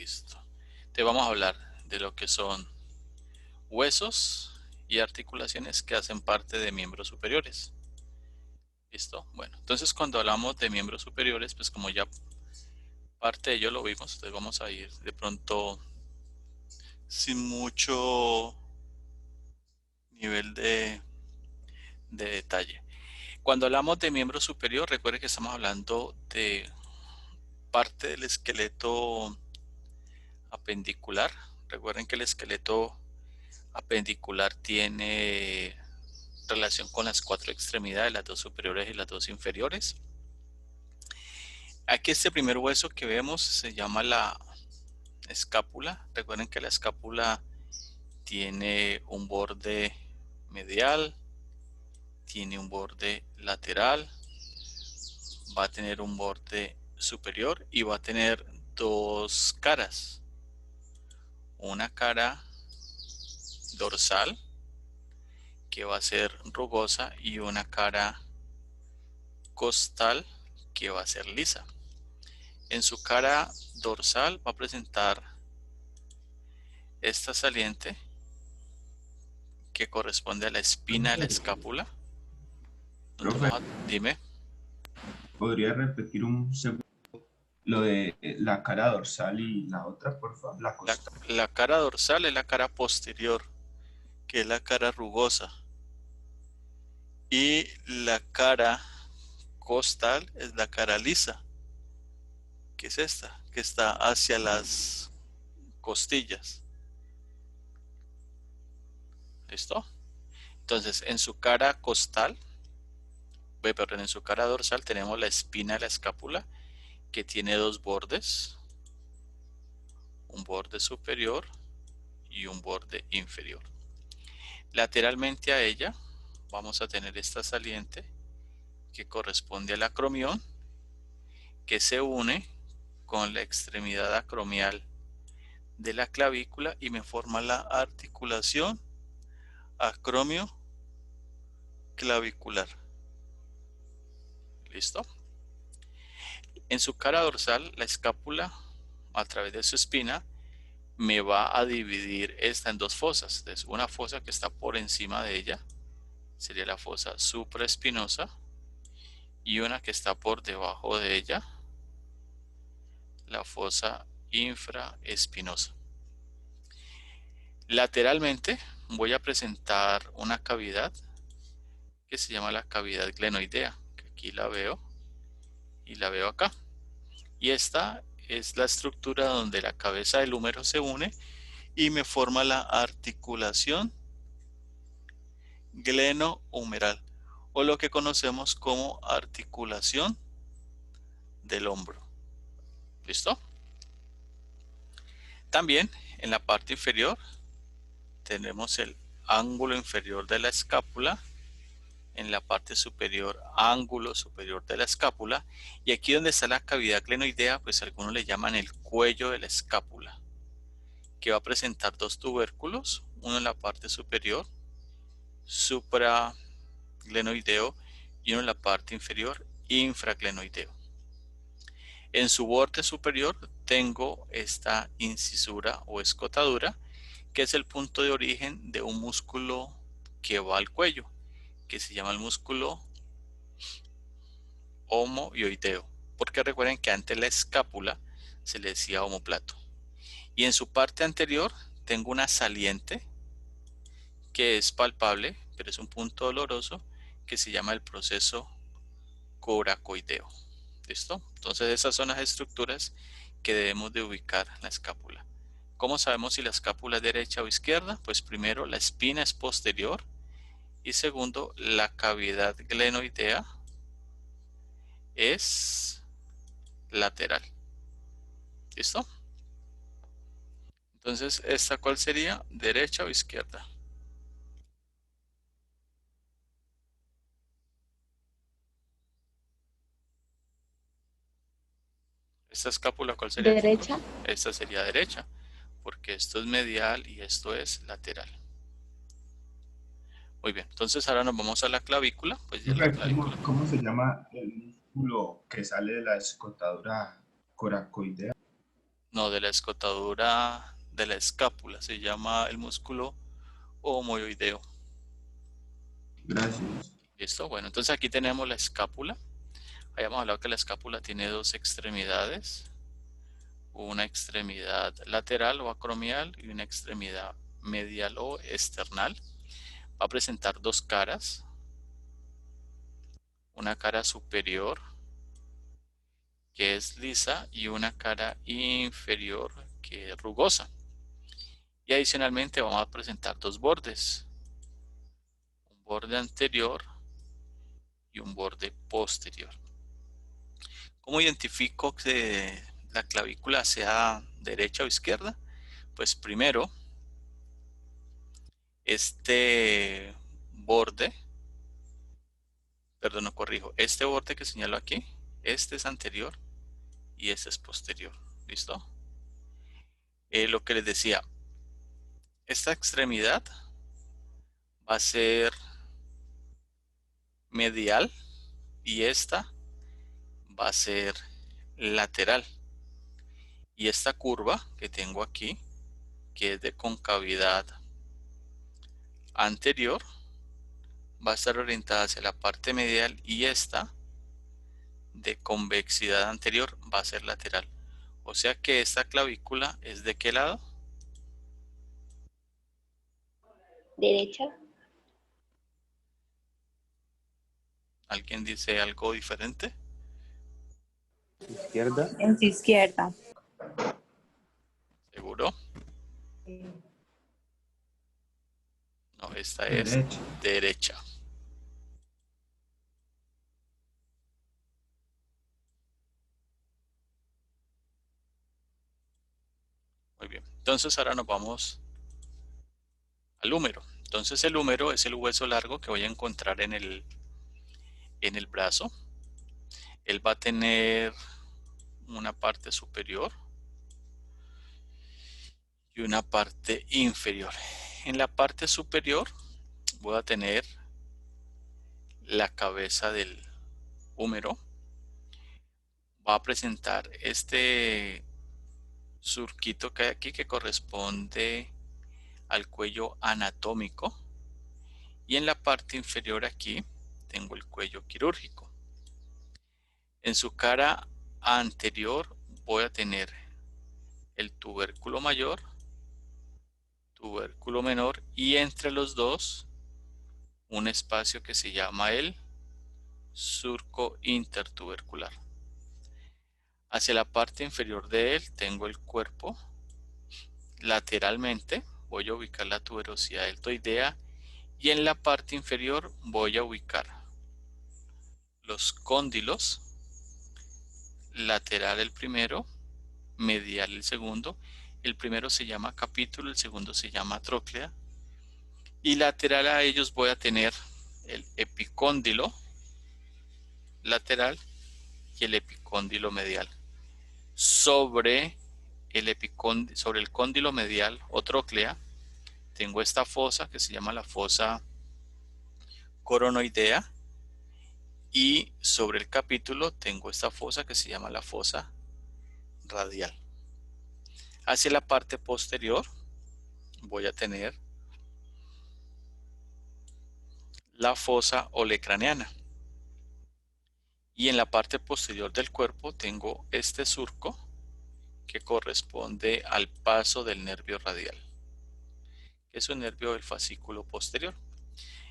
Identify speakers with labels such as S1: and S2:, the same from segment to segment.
S1: Listo. Te vamos a hablar de lo que son huesos y articulaciones que hacen parte de miembros superiores. ¿Listo? Bueno, entonces cuando hablamos de miembros superiores, pues como ya parte de ello lo vimos, entonces vamos a ir de pronto sin mucho nivel de detalle. Cuando hablamos de miembro superior, recuerde que estamos hablando de parte del esqueleto apendicular. Recuerden que el esqueleto apendicular tiene relación con las cuatro extremidades, las dos superiores y las dos inferiores. Aquí este primer hueso que vemos se llama la escápula. Recuerden que la escápula tiene un borde medial, tiene un borde lateral, va a tener un borde superior y va a tener dos caras. Una cara dorsal que va a ser rugosa y una cara costal que va a ser lisa. En su cara dorsal va a presentar esta saliente que corresponde a la espina de la escápula.
S2: Profe,
S1: Dime.
S2: ¿podría repetir un segundo lo de la cara dorsal y la otra, por favor? La
S1: La,
S2: costal.
S1: la cara dorsal es la cara posterior, que es la cara rugosa. Y la cara costal es la cara lisa, que es esta, que está hacia las costillas. ¿Listo? Entonces, en su cara costal, perdón, en su cara dorsal tenemos la espina de la escápula, que tiene dos bordes, un borde superior y un borde inferior. Lateralmente a ella vamos a tener esta saliente que corresponde al acromión, que se une con la extremidad acromial de la clavícula y me forma la articulación acromio clavicular. ¿Listo? En su cara dorsal, la escápula, a través de su espina, me va a dividir esta en dos fosas. Entonces, una fosa que está por encima de ella sería la fosa supraespinosa y una que está por debajo de ella, la fosa infraespinosa. Lateralmente voy a presentar una cavidad que se llama la cavidad glenoidea, que aquí la veo y la veo acá. Y esta es la estructura donde la cabeza del húmero se une y me forma la articulación glenohumeral, o lo que conocemos como articulación del hombro. ¿Listo? También en la parte inferior tenemos el ángulo inferior de la escápula, en la parte superior ángulo superior de la escápula, y aquí donde está la cavidad glenoidea, pues algunos le llaman el cuello de la escápula, que va a presentar dos tubérculos, uno en la parte superior, supraglenoideo, y uno en la parte inferior, infraglenoideo. En su borde superior tengo esta incisura o escotadura, que es el punto de origen de un músculo que va al cuello, que se llama el músculo omoioideo, porque recuerden que antes la escápula se le decía omóplato. Y en su parte anterior tengo una saliente que es palpable, pero es un punto doloroso, que se llama el proceso coracoideo. ¿Listo? Entonces esas son las estructuras que debemos de ubicar en la escápula. ¿Cómo sabemos si la escápula es derecha o izquierda? Pues primero la espina es posterior y segundo la cavidad glenoidea es lateral. ¿Listo? Entonces, ¿esta cuál sería? ¿Derecha o izquierda? ¿Esta escápula cuál sería,
S3: Derecha.
S1: chicos? Esta sería derecha, porque esto es medial y esto es lateral. Muy bien, entonces ahora nos vamos a la clavícula, pues ya la
S2: Profe,
S1: clavícula.
S2: ¿cómo se llama el músculo que sale de la escotadura coracoidea?
S1: No, de la escotadura de la escápula. Se llama el músculo omoideo.
S2: Gracias.
S1: ¿Listo? Bueno, entonces aquí tenemos la escápula. Habíamos hablado que la escápula tiene dos extremidades. Una extremidad lateral o acromial y una extremidad medial o external. Va a presentar dos caras. Una cara superior que es lisa y una cara inferior que es rugosa. Y adicionalmente vamos a presentar dos bordes. Un borde anterior y un borde posterior. ¿Cómo identifico que la clavícula sea derecha o izquierda? Pues primero, este borde, perdón, no corrijo, este borde que señalo aquí, este es anterior y este es posterior. ¿Listo? Lo que les decía, esta extremidad va a ser medial y esta va a ser lateral. Y esta curva que tengo aquí, que es de concavidad anterior, va a estar orientada hacia la parte medial y esta de convexidad anterior va a ser lateral. O sea que esta clavícula es ¿de qué lado?
S3: Derecha.
S1: ¿Alguien dice algo diferente?
S4: Izquierda.
S5: En su izquierda.
S1: ¿Seguro? No, esta es
S2: Derecha.
S1: derecha. Muy bien. Entonces ahora nos vamos al húmero. Entonces el húmero es el hueso largo que voy a encontrar en el brazo. Él va a tener una parte superior y una parte inferior. En la parte superior voy a tener la cabeza del húmero. Va a presentar este surquito que hay aquí que corresponde al cuello anatómico. Y en la parte inferior aquí tengo el cuello quirúrgico. En su cara anterior voy a tener el tubérculo mayor, tubérculo menor y entre los dos un espacio que se llama el surco intertubercular. Hacia la parte inferior de él tengo el cuerpo. Lateralmente voy a ubicar la tuberosidad deltoidea y en la parte inferior voy a ubicar los cóndilos, lateral el primero, medial el segundo. El primero se llama capítulo, el segundo se llama tróclea. Y lateral a ellos voy a tener el epicóndilo lateral y el epicóndilo medial. Sobre el cóndilo medial o tróclea tengo esta fosa que se llama la fosa coronoidea y sobre el capítulo tengo esta fosa que se llama la fosa radial. Hacia la parte posterior voy a tener la fosa olecraneana. Y en la parte posterior del cuerpo tengo este surco que corresponde al paso del nervio radial, que es un nervio del fascículo posterior.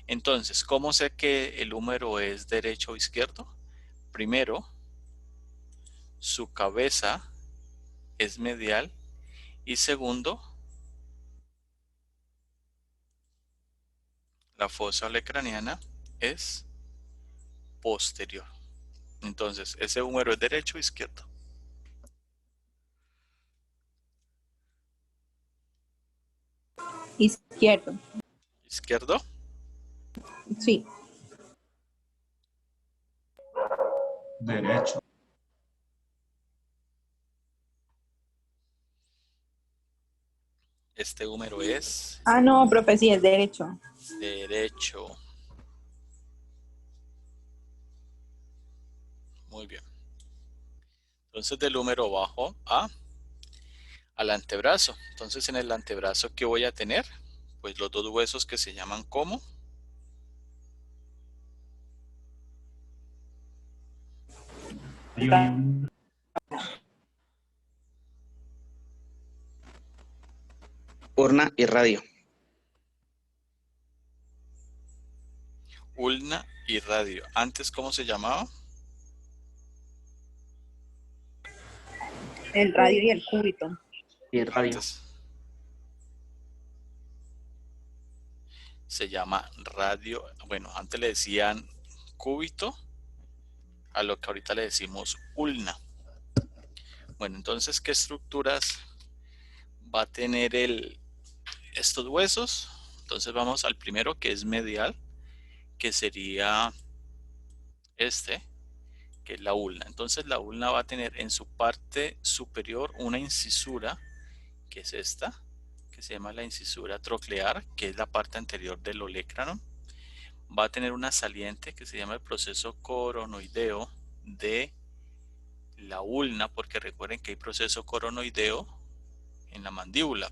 S1: Entonces, ¿cómo sé que el húmero es derecho o izquierdo? Primero, su cabeza es medial y segundo, la fosa olecraniana es posterior. Entonces, ese húmero es derecho o izquierdo.
S5: Izquierdo.
S1: ¿Izquierdo?
S5: Sí.
S2: Derecho.
S1: Este húmero es
S5: Ah, no, profe, sí, es derecho.
S1: derecho. Muy bien. Entonces del húmero bajo a al antebrazo. Entonces en el antebrazo, ¿qué voy a tener? Pues los dos huesos que se llaman como
S2: Hay un-
S4: Urna y radio.
S1: ulna y radio. Antes, ¿cómo se llamaba?
S5: El radio y el cúbito.
S4: Y el radio.
S1: Antes se llama radio. Bueno, antes le decían cúbito, a lo que ahorita le decimos ulna. Bueno, entonces, ¿qué estructuras va a tener estos huesos? Entonces vamos al primero, que es medial, que sería este, que es la ulna. Entonces la ulna va a tener en su parte superior una incisura, que es esta, que se llama la incisura troclear, que es la parte anterior del olecranon. Va a tener una saliente que se llama el proceso coronoideo de la ulna, porque recuerden que hay proceso coronoideo en la mandíbula.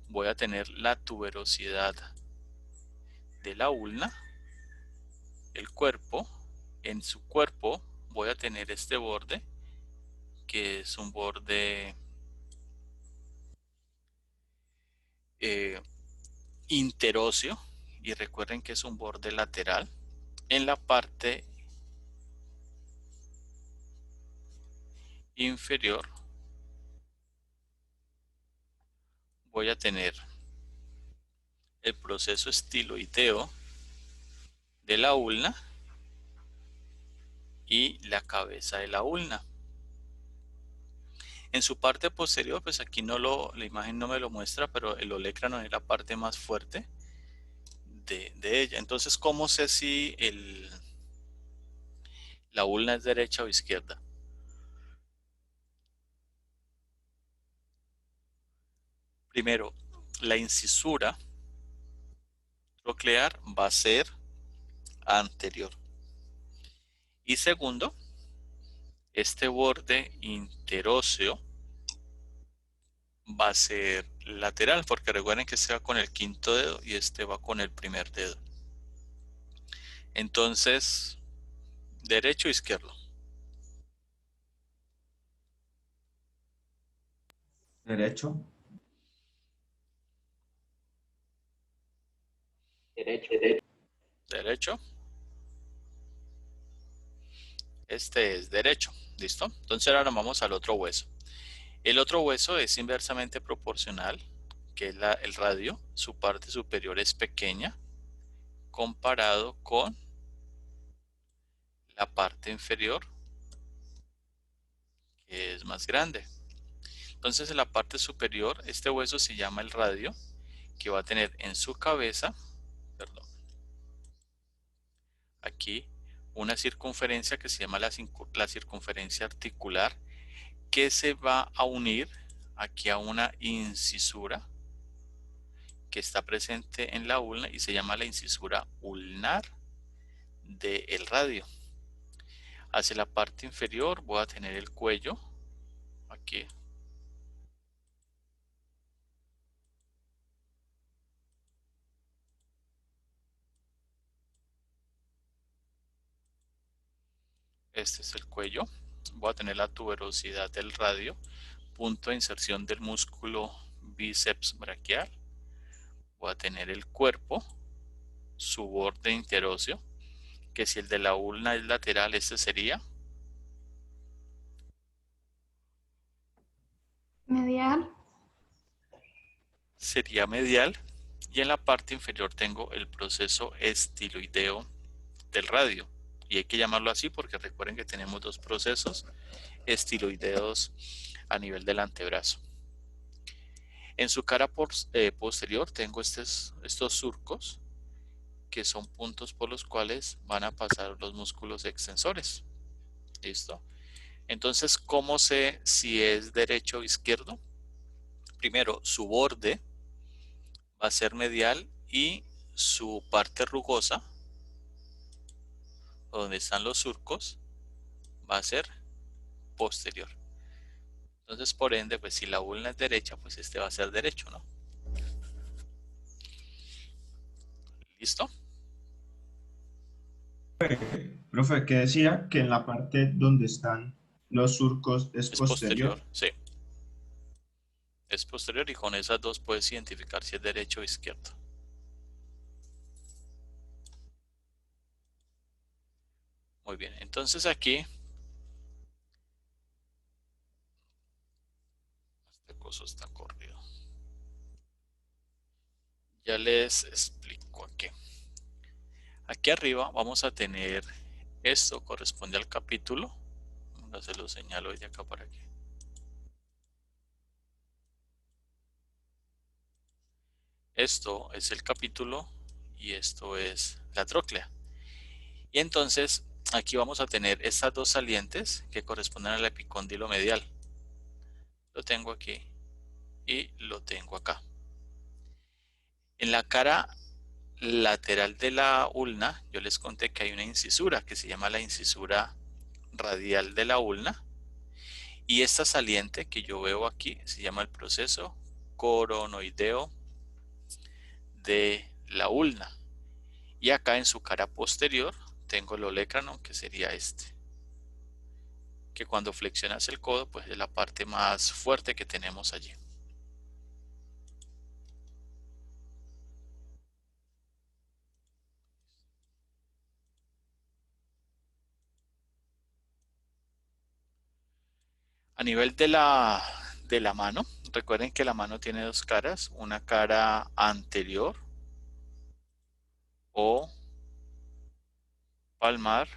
S1: Voy a tener la tuberosidad de la ulna, el cuerpo. En su cuerpo voy a tener este borde, que es un borde interóseo, y recuerden que es un borde lateral. En la parte inferior voy a tener el proceso estiloideo de la ulna y la cabeza de la ulna. En su parte posterior, pues aquí la imagen no me lo muestra, pero el olecranon es la parte más fuerte de ella. Entonces, ¿cómo sé si la ulna es derecha o izquierda? Primero, la incisura troclear va a ser anterior. Y segundo, este borde interóseo va a ser lateral, porque recuerden que este va con el quinto dedo y este va con el primer dedo. Entonces, derecho o izquierdo.
S2: Derecho.
S1: Derecho. Este es derecho. ¿Listo? Entonces ahora vamos al otro hueso. El otro hueso es inversamente proporcional, que es el radio. Su parte superior es pequeña comparado con la parte inferior, que es más grande. Entonces en la parte superior, este hueso se llama el radio, que va a tener en su cabeza, perdón, aquí una circunferencia que se llama la circunferencia articular, que se va a unir aquí a una incisura que está presente en la ulna y se llama la incisura ulnar del radio. Hacia la parte inferior voy a tener el cuello, aquí. Este es el cuello. Voy a tener la tuberosidad del radio, punto de inserción del músculo bíceps braquial. Voy a tener el cuerpo, su borde interóseo, que si el de la ulna es lateral, este sería
S3: Medial.
S1: medial. Y en la parte inferior tengo el proceso estiloideo del radio. Y hay que llamarlo así porque recuerden que tenemos dos procesos estiloideos a nivel del antebrazo. En su cara posterior tengo estos surcos, que son puntos por los cuales van a pasar los músculos extensores. ¿Listo? Entonces, ¿cómo sé si es derecho o izquierdo? Primero, su borde va a ser medial y su parte rugosa, donde están los surcos, va a ser posterior. Entonces, por ende, pues si la ulna es derecha, pues este va a ser derecho, ¿no? ¿Listo?
S2: Profe, que decía que en la parte donde están los surcos es
S1: Es posterior,
S2: posterior.
S1: sí. Es posterior y con esas dos puedes identificar si es derecho o izquierdo. Muy bien, entonces aquí este coso está corrido. Ya les explico aquí. Aquí arriba vamos a tener esto corresponde al capítulo. Ahora se lo señalo de acá para aquí. Esto es el capítulo y esto es la tróclea. Y entonces aquí vamos a tener estas dos salientes que corresponden al epicóndilo medial. Lo tengo aquí y lo tengo acá. En la cara lateral de la ulna, yo les conté que hay una incisura que se llama la incisura radial de la ulna. Y esta saliente que yo veo aquí se llama el proceso coronoideo de la ulna. Y acá en su cara posterior tengo el olecrano, que sería este. Que cuando flexionas el codo, pues es la parte más fuerte que tenemos allí. A nivel de la mano, recuerden que la mano tiene dos caras, una cara anterior o palmar,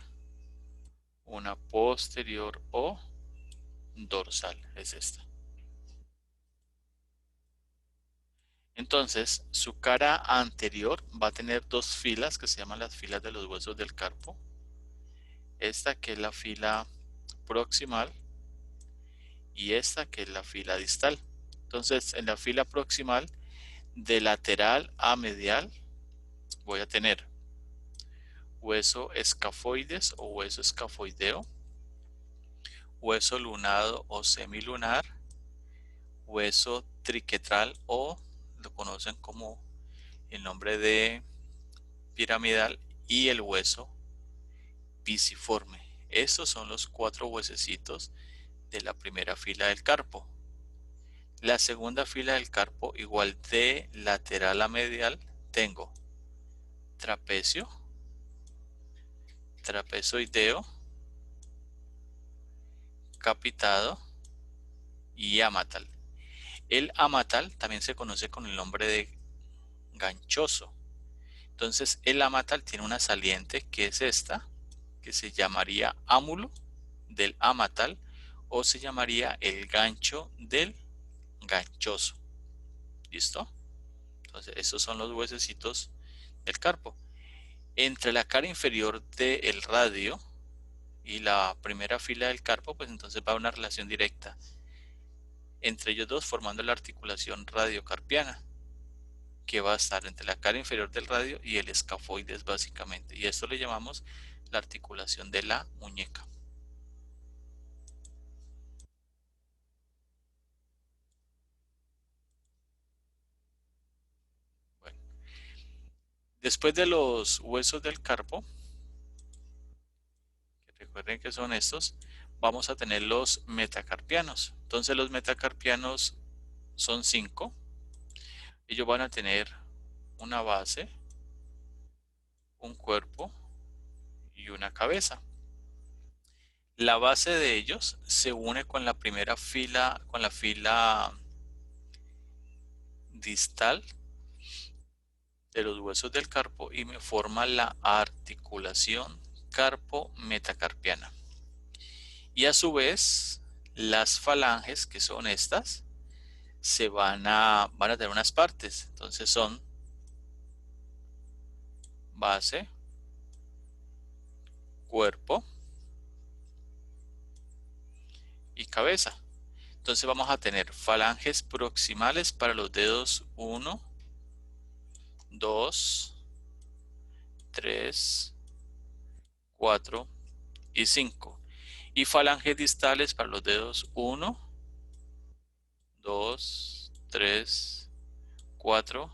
S1: una posterior o dorsal, es esta. Entonces, su cara anterior va a tener dos filas que se llaman las filas de los huesos del carpo. Esta que es la fila proximal y esta que es la fila distal. Entonces, en la fila proximal, de lateral a medial, voy a tener hueso escafoides o hueso escafoideo, hueso lunado o semilunar, hueso triquetral o lo conocen como el nombre de piramidal y el hueso pisiforme. Estos son los cuatro huesecitos de la primera fila del carpo. La segunda fila del carpo, igual de lateral a medial, tengo trapecio, trapezoideo, capitado y amatal. El amatal también se conoce con el nombre de ganchoso. Entonces el amatal tiene una saliente que es esta, que se llamaría ámulo del amatal o se llamaría el gancho del ganchoso. ¿Listo? Entonces estos son los huesecitos del carpo. Entre la cara inferior del radio y la primera fila del carpo, pues entonces va una relación directa entre ellos dos formando la articulación radiocarpiana, que va a estar entre la cara inferior del radio y el escafoides básicamente. Y esto le llamamos la articulación de la muñeca. Bueno, después de los huesos del carpo, que recuerden que son estos, vamos a tener los metacarpianos. Entonces los metacarpianos son 5. Ellos van a tener una base, un cuerpo y una cabeza. La base de ellos se une con la primera fila, con la fila distal de los huesos del carpo y me forma la articulación carpo-metacarpiana. Y a su vez, las falanges, que son estas, se van a tener unas partes. Entonces son base, cuerpo y cabeza. Entonces vamos a tener falanges proximales para los dedos 1, 2, 3, 4 y 5. Y falanges distales para los dedos 1, 2, 3, 4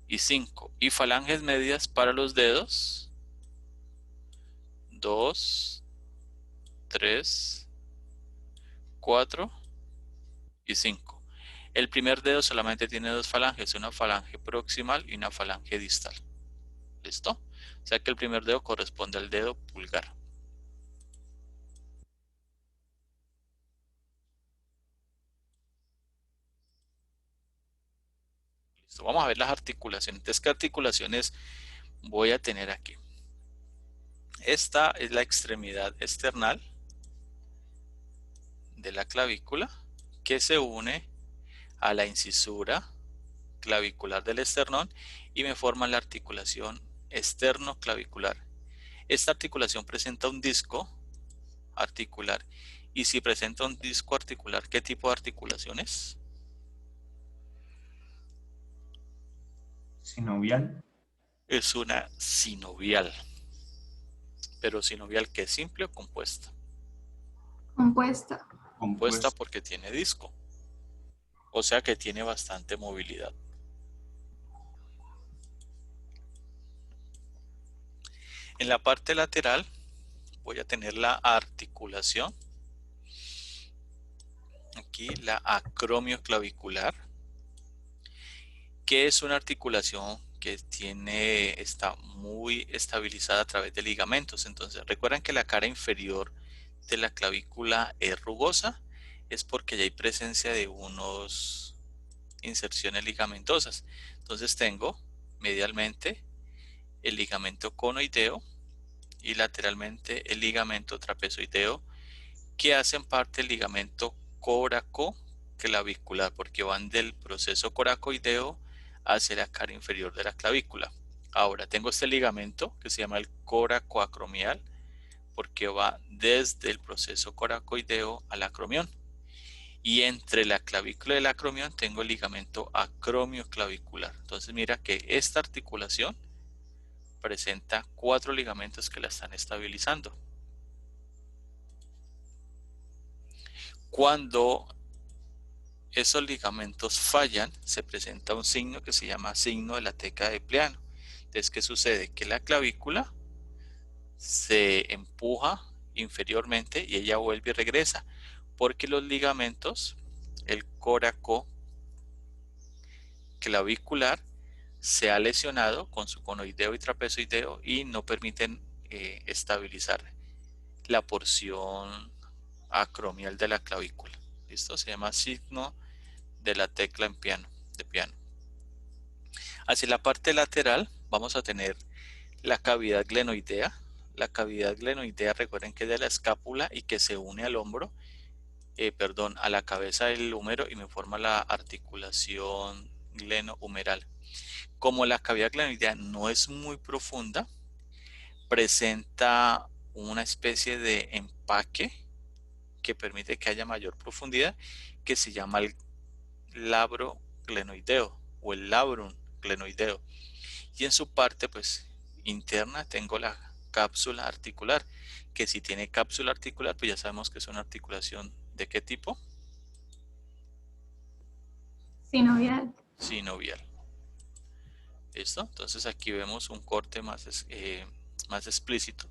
S1: y 5. Y falanges medias para los dedos. 2, 3, 4 y 5. El primer dedo solamente tiene dos falanges, una falange proximal y una falange distal. ¿Listo? O sea que el primer dedo corresponde al dedo pulgar. Listo, vamos a ver las articulaciones. Entonces, ¿qué articulaciones voy a tener aquí? Esta es la extremidad external de la clavícula que se une a la incisura clavicular del esternón y me forma la articulación externo-clavicular. Esta articulación presenta un disco articular. Y si presenta un disco articular, ¿qué tipo de articulación es?
S2: Sinovial.
S1: Es una sinovial. Pero sinovial, ¿que es simple o compuesta?
S5: Compuesta.
S1: Compuesta porque tiene disco. O sea que tiene bastante movilidad. En la parte lateral voy a tener la articulación. Aquí la acromio clavicular, que es una articulación que está muy estabilizada a través de ligamentos. Entonces recuerden que la cara inferior de la clavícula es rugosa, es porque ya hay presencia de unas inserciones ligamentosas. Entonces tengo medialmente el ligamento conoideo y lateralmente el ligamento trapezoideo, que hacen parte del ligamento coracoclavicular, porque van del proceso coracoideo hacia la cara inferior de la clavícula. Ahora tengo este ligamento que se llama el coracoacromial, porque va desde el proceso coracoideo al acromión. Y entre la clavícula y el acromión tengo el ligamento acromioclavicular. Entonces mira que esta articulación presenta 4 ligamentos que la están estabilizando. Cuando esos ligamentos fallan, se presenta un signo que se llama signo de la teca de Pleano. Entonces, ¿qué sucede? Que la clavícula se empuja inferiormente y ella vuelve y regresa, porque los ligamentos, el coracoclavicular, se ha lesionado con su conoideo y trapezoideo y no permiten estabilizar la porción acromial de la clavícula. ¿Listo? Se llama signo de la tecla en piano, de piano. Hacia la parte lateral vamos a tener la cavidad glenoidea. La cavidad glenoidea, recuerden que es de la escápula y que se une al hombro, a la cabeza del húmero y me forma la articulación glenohumeral. Como la cavidad glenoidea no es muy profunda, presenta una especie de empaque que permite que haya mayor profundidad, que se llama el labro glenoideo o el labrum glenoideo. Y en su parte pues interna tengo la cápsula articular, que si tiene cápsula articular pues ya sabemos que es una articulación ¿de qué tipo?
S5: Sinovial.
S1: Sinovial. ¿Listo? Entonces aquí vemos un corte más explícito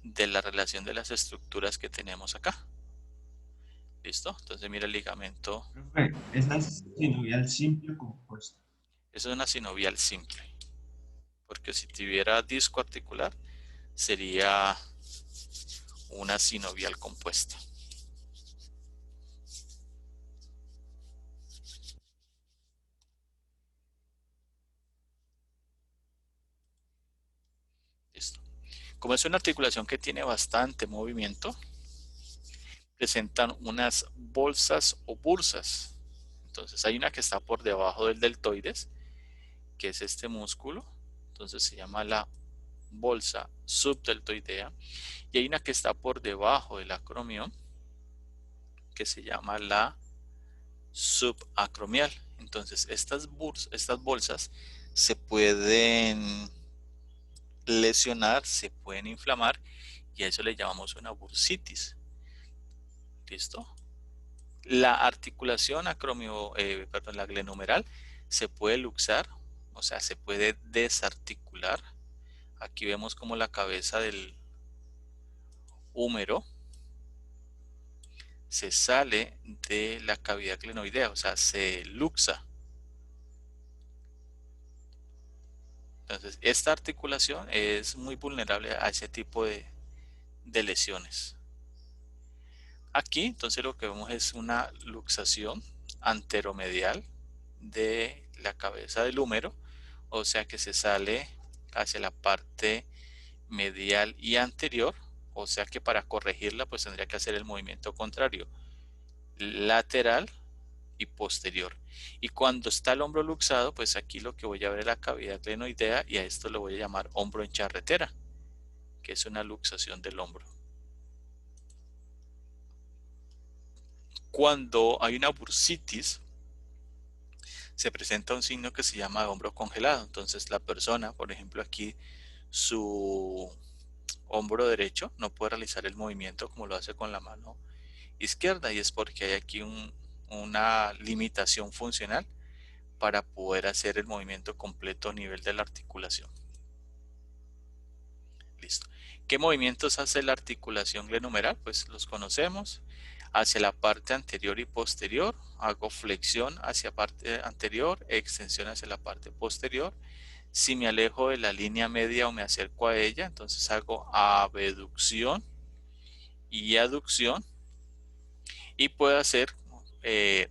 S1: de la relación de las estructuras que tenemos acá. ¿Listo? Entonces mira el ligamento.
S2: Profe, ¿esa es sinovial simple o compuesta?
S1: Eso es una sinovial simple. Porque si tuviera disco articular, sería una sinovial compuesta. Listo. Como es una articulación que tiene bastante movimiento, presentan unas bolsas o bursas. Entonces hay una que está por debajo del deltoides, que es este músculo. Entonces se llama la bolsa subdeltoidea. Y hay una que está por debajo del acromión, que se llama la subacromial. Entonces estas bolsas se pueden lesionar, se pueden inflamar y a eso le llamamos una bursitis. ¿Listo? La articulación la glenohumeral se puede luxar, o sea, se puede desarticular. Aquí vemos como la cabeza del húmero se sale de la cavidad glenoidea, o sea, se luxa. Entonces, esta articulación es muy vulnerable a ese tipo de lesiones. Aquí, entonces, lo que vemos es una luxación anteromedial de la cabeza del húmero, o sea que se sale hacia la parte medial y anterior, o sea que para corregirla pues tendría que hacer el movimiento contrario, lateral y posterior. Y cuando está el hombro luxado, pues aquí lo que voy a ver es la cavidad glenoidea, y a esto lo voy a llamar hombro en charretera, que es una luxación del hombro. Cuando hay una bursitis, se presenta un signo que se llama hombro congelado. Entonces la persona, por ejemplo aquí, su hombro derecho no puede realizar el movimiento como lo hace con la mano izquierda, y es porque hay aquí una limitación funcional para poder hacer el movimiento completo a nivel de la articulación. Listo. ¿Qué movimientos hace la articulación glenohumeral? Pues los conocemos. Hacia la parte anterior y posterior, hago flexión hacia parte anterior, extensión hacia la parte posterior. Si me alejo de la línea media o me acerco a ella, entonces hago abducción y aducción, y puedo hacer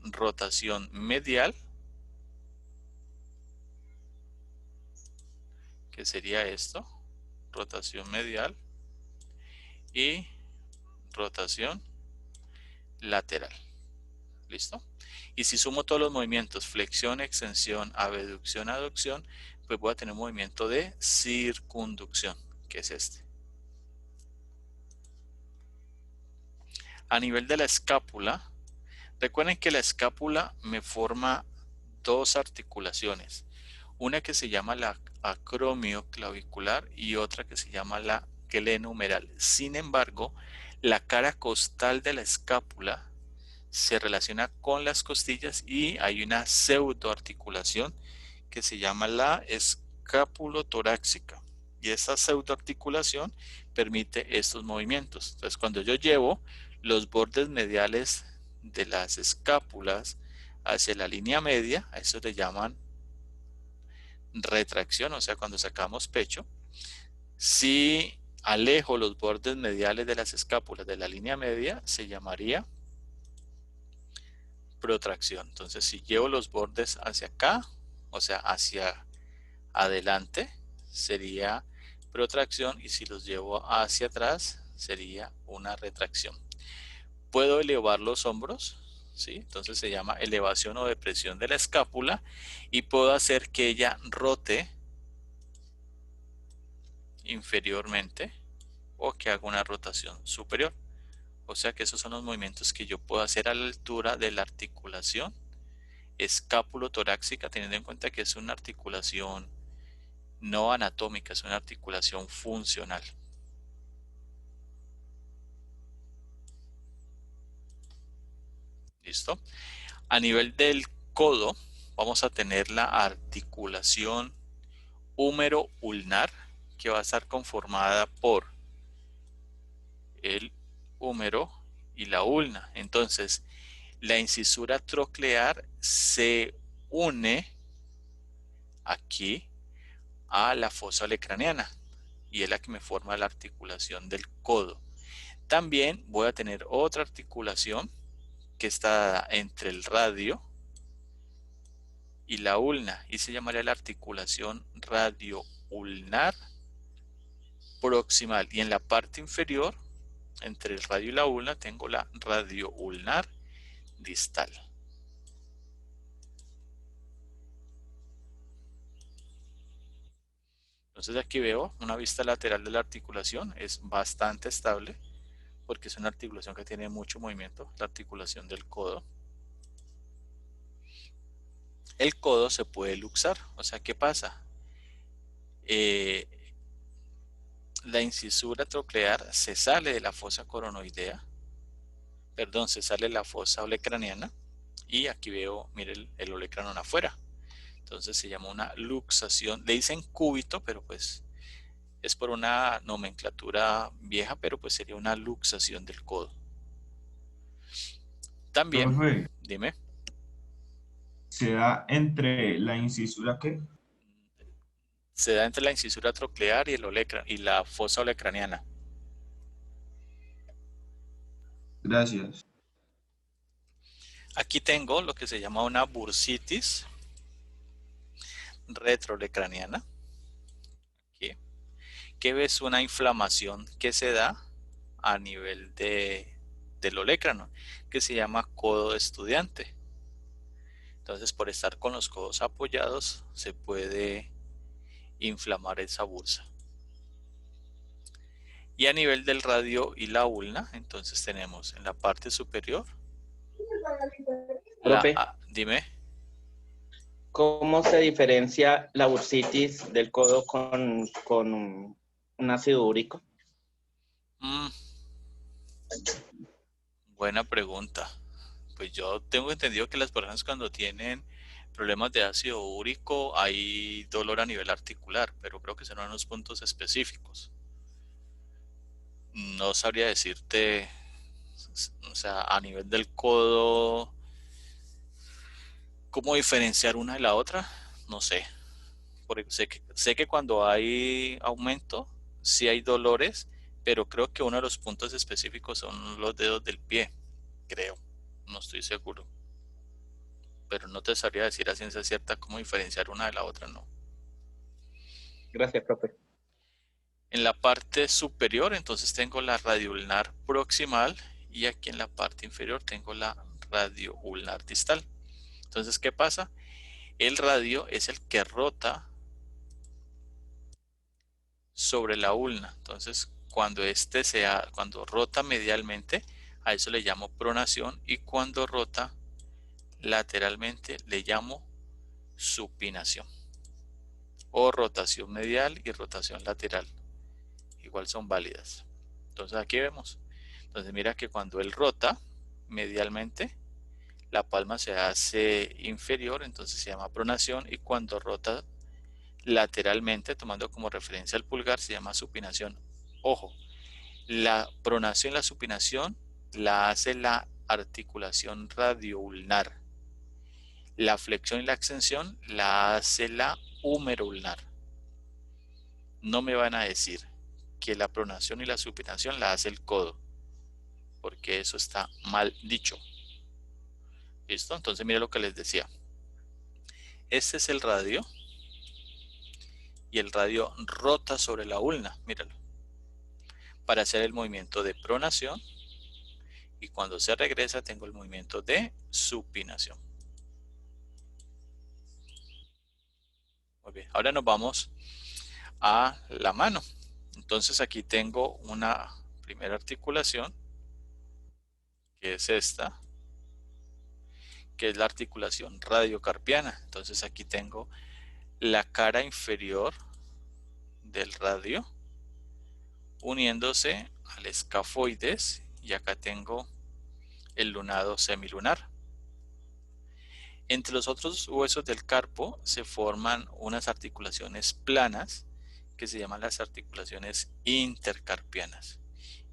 S1: rotación medial, que sería esto, rotación medial, y rotación lateral. ¿Listo? Y si sumo todos los movimientos, flexión, extensión, abducción, aducción, pues voy a tener un movimiento de circunducción, que es este. A nivel de la escápula, recuerden que la escápula me forma dos articulaciones. Una que se llama la acromioclavicular y otra que se llama la glenohumeral. Sin embargo, la cara costal de la escápula se relaciona con las costillas y hay una pseudoarticulación que se llama la escapulotorácica, y esa pseudoarticulación permite estos movimientos. Entonces, cuando yo llevo los bordes mediales de las escápulas hacia la línea media, a eso le llaman retracción, o sea, cuando sacamos pecho. Si alejo los bordes mediales de las escápulas de la línea media, se llamaría protracción. Entonces, si llevo los bordes hacia acá, o sea, hacia adelante, sería protracción, y si los llevo hacia atrás, sería una retracción. ¿Puedo elevar los hombros? ¿Sí? Entonces se llama elevación o depresión de la escápula, y puedo hacer que ella rote inferiormente o que haga una rotación superior. O sea que esos son los movimientos que yo puedo hacer a la altura de la articulación escápulo-torácica, teniendo en cuenta que es una articulación no anatómica, es una articulación funcional. ¿Listo? A nivel del codo, vamos a tener la articulación húmero-ulnar, que va a estar conformada por el húmero y la ulna. Entonces, la incisura troclear se une aquí a la fosa olecraniana, y es la que me forma la articulación del codo. También voy a tener otra articulación que está entre el radio y la ulna, y se llamaría la articulación radio-ulnar proximal. Y en la parte inferior, entre el radio y la ulna, tengo la radio-ulnar distal. Entonces aquí veo una vista lateral de la articulación, es bastante estable porque es una articulación que tiene mucho movimiento, la articulación del codo. El codo se puede luxar, o sea, ¿qué pasa? La incisura troclear se sale de la fosa coronoidea, perdón, se sale la fosa olecraniana y aquí veo, mire el olecranon afuera. Entonces se llama una luxación. Le dicen cúbito, pero pues es por una nomenclatura vieja, pero pues sería una luxación del codo. También,
S2: Profe,
S1: dime,
S2: ¿se da entre la incisura qué?
S1: se da entre la incisura troclear y y la fosa olecraniana.
S2: Gracias.
S1: Aquí tengo lo que se llama una bursitis retroolecraniana. Aquí, que ves una inflamación que se da a nivel del olecrano, que se llama codo de estudiante. Entonces, por estar con los codos apoyados, se puede inflamar esa bursa. Y a nivel del radio y la ulna, entonces tenemos en la parte superior,
S4: Profe,
S1: dime,
S4: ¿cómo se diferencia la bursitis del codo con un ácido úrico?
S1: Buena pregunta. Pues yo tengo entendido que las personas cuando tienen problemas de ácido úrico hay dolor a nivel articular, pero creo que son unos puntos específicos. No sabría decirte, o sea, a nivel del codo, cómo diferenciar una de la otra, no sé. Porque sé que cuando hay aumento, sí hay dolores, pero creo que uno de los puntos específicos son los dedos del pie, creo. No estoy seguro. Pero no te sabría decir a ciencia cierta cómo diferenciar una de la otra, no.
S4: Gracias, profe.
S1: En la parte superior, entonces tengo la radioulnar proximal y aquí en la parte inferior tengo la radioulnar distal. Entonces, ¿qué pasa? El radio es el que rota sobre la ulna. Entonces, cuando rota medialmente, a eso le llamo pronación, y cuando rota lateralmente le llamo supinación. O rotación medial y rotación lateral. Igual son válidas. Entonces aquí vemos. Entonces mira que cuando él rota medialmente, la palma se hace inferior, entonces se llama pronación, y cuando rota lateralmente, tomando como referencia el pulgar, se llama supinación. Ojo, la pronación y la supinación la hace la articulación radioulnar. La flexión y la extensión la hace la húmero-ulnar. No me van a decir que la pronación y la supinación la hace el codo, porque eso está mal dicho. ¿Listo? Entonces mire lo que les decía. Este es el radio y el radio rota sobre la ulna, míralo, para hacer el movimiento de pronación, y cuando se regresa tengo el movimiento de supinación. Muy bien, ahora nos vamos a la mano. Entonces aquí tengo una primera articulación, que es esta, que es la articulación radiocarpiana. Entonces aquí tengo la cara inferior del radio uniéndose al escafoides, y acá tengo el lunado semilunar. Entre los otros huesos del carpo se forman unas articulaciones planas que se llaman las articulaciones intercarpianas,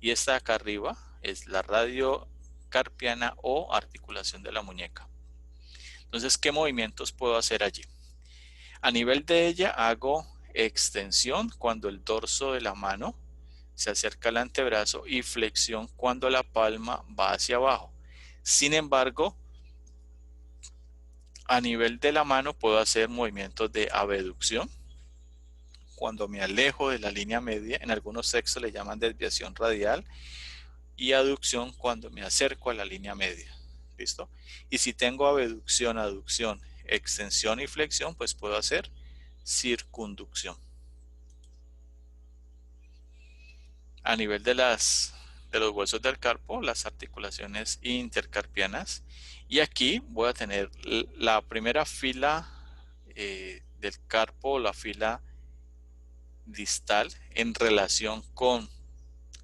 S1: y esta de acá arriba es la radiocarpiana o articulación de la muñeca. Entonces, ¿qué movimientos puedo hacer allí? A nivel de ella hago extensión cuando el dorso de la mano se acerca al antebrazo y flexión cuando la palma va hacia abajo. Sin embargo, a nivel de la mano puedo hacer movimientos de abducción cuando me alejo de la línea media. En algunos textos le llaman desviación radial, y aducción cuando me acerco a la línea media. ¿Listo? Y si tengo abducción, aducción, extensión y flexión, pues puedo hacer circunducción. A nivel de los huesos del carpo, las articulaciones intercarpianas, y aquí voy a tener la primera fila del carpo, la fila distal, en relación con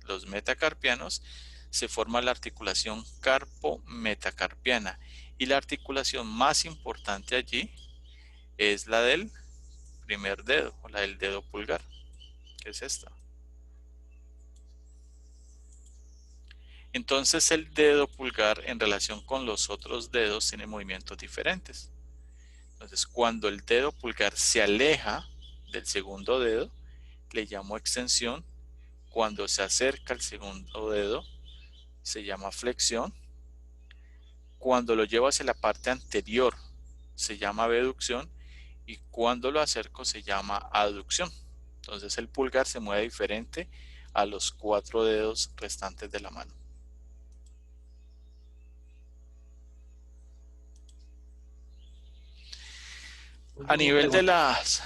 S1: los metacarpianos, se forma la articulación carpo-metacarpiana. Y la articulación más importante allí es la del primer dedo, o la del dedo pulgar, que es esta. Entonces el dedo pulgar en relación con los otros dedos tiene movimientos diferentes. Entonces cuando el dedo pulgar se aleja del segundo dedo, le llamo extensión. Cuando se acerca al segundo dedo, se llama flexión. Cuando lo llevo hacia la parte anterior, se llama abducción. Y cuando lo acerco, se llama aducción. Entonces el pulgar se mueve diferente a los 4 dedos restantes de la mano. A nivel de las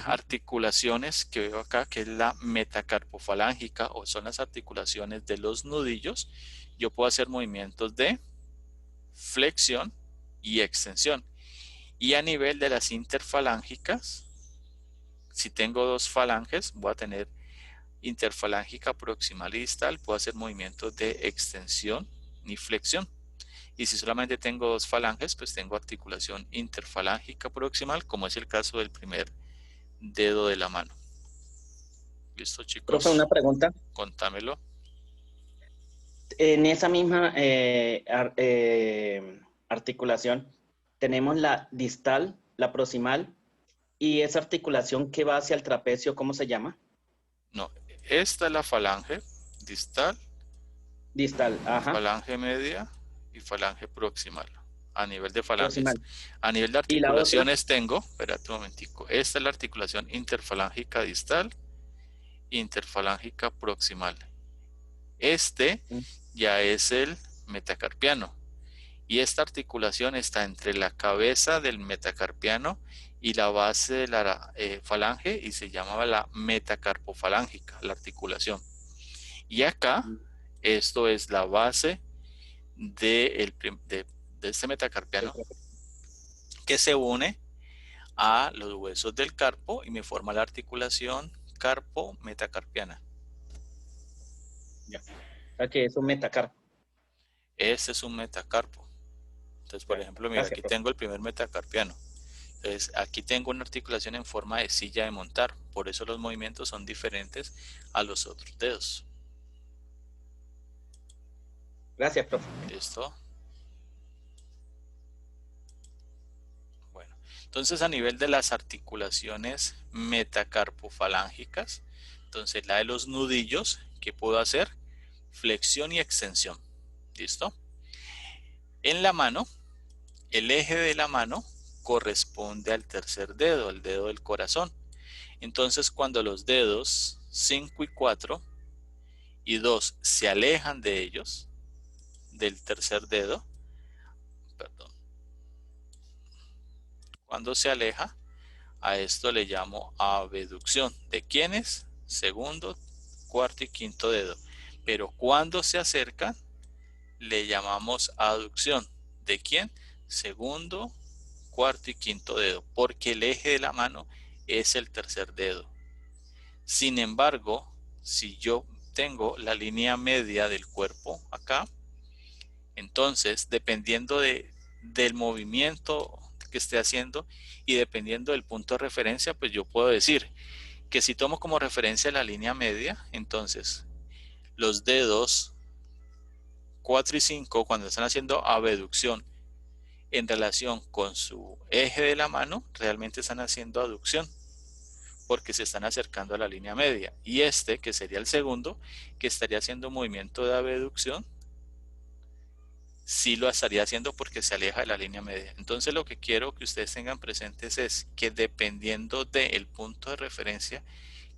S1: articulaciones que veo acá, que es la metacarpofalángica, o son las articulaciones de los nudillos, yo puedo hacer movimientos de flexión y extensión. Y a nivel de las interfalángicas, si tengo 2 falanges, voy a tener interfalángica proximal y distal, puedo hacer movimientos de extensión y flexión. Y si solamente tengo 2 falanges, pues tengo articulación interfalángica proximal, como es el caso del primer dedo de la mano. ¿Listo, chicos?
S4: Profe, una pregunta.
S1: Contámelo.
S4: En esa misma articulación tenemos la distal, la proximal, y esa articulación que va hacia el trapecio, ¿cómo se llama?
S1: No, esta es la falange distal,
S4: Distal, ajá.
S1: falange media y falange proximal. A nivel de falanges.
S4: Proximal.
S1: A nivel de
S4: ¿Y la otra?
S1: articulaciones tengo, espérate un momentico, esta es la articulación interfalángica distal, interfalángica proximal. Este ya es el metacarpiano. Y esta articulación está entre la cabeza del metacarpiano y la base de la falange, y se llamaba la metacarpofalángica, la articulación. Y acá, esto es la base de este metacarpiano, que se une a los huesos del carpo y me forma la articulación carpo-metacarpiana.
S4: Ya. O sea que es un metacarpo.
S1: Este es un metacarpo. Entonces, por ejemplo, mira,
S4: Gracias,
S1: aquí
S4: profe.
S1: tengo el primer metacarpiano. Entonces, aquí tengo una articulación en forma de silla de montar. Por eso los movimientos son diferentes a los otros dedos.
S4: Gracias, profe.
S1: ¿Listo? Bueno, entonces a nivel de las articulaciones metacarpofalángicas, entonces la de los nudillos, ¿qué puedo hacer? Flexión y extensión. ¿Listo? En la mano, el eje de la mano corresponde al tercer dedo, al dedo del corazón. Entonces, cuando los dedos 5 y 4 y 2 se alejan de ellos, del tercer dedo, perdón, cuando se aleja, a esto le llamo abducción. ¿De quiénes? Segundo, cuarto y quinto dedo. Pero cuando se acercan, le llamamos aducción. ¿De quién? Segundo, cuarto y quinto dedo, porque el eje de la mano es el tercer dedo. Sin embargo, si yo tengo la línea media del cuerpo acá, entonces dependiendo del movimiento que esté haciendo y dependiendo del punto de referencia, pues yo puedo decir que si tomo como referencia la línea media, entonces los dedos 4 y 5, cuando están haciendo abducción en relación con su eje de la mano, realmente están haciendo aducción, porque se están acercando a la línea media. Y este, que sería el segundo, que estaría haciendo movimiento de abducción, sí lo estaría haciendo porque se aleja de la línea media. Entonces lo que quiero que ustedes tengan presentes es que dependiendo del punto de referencia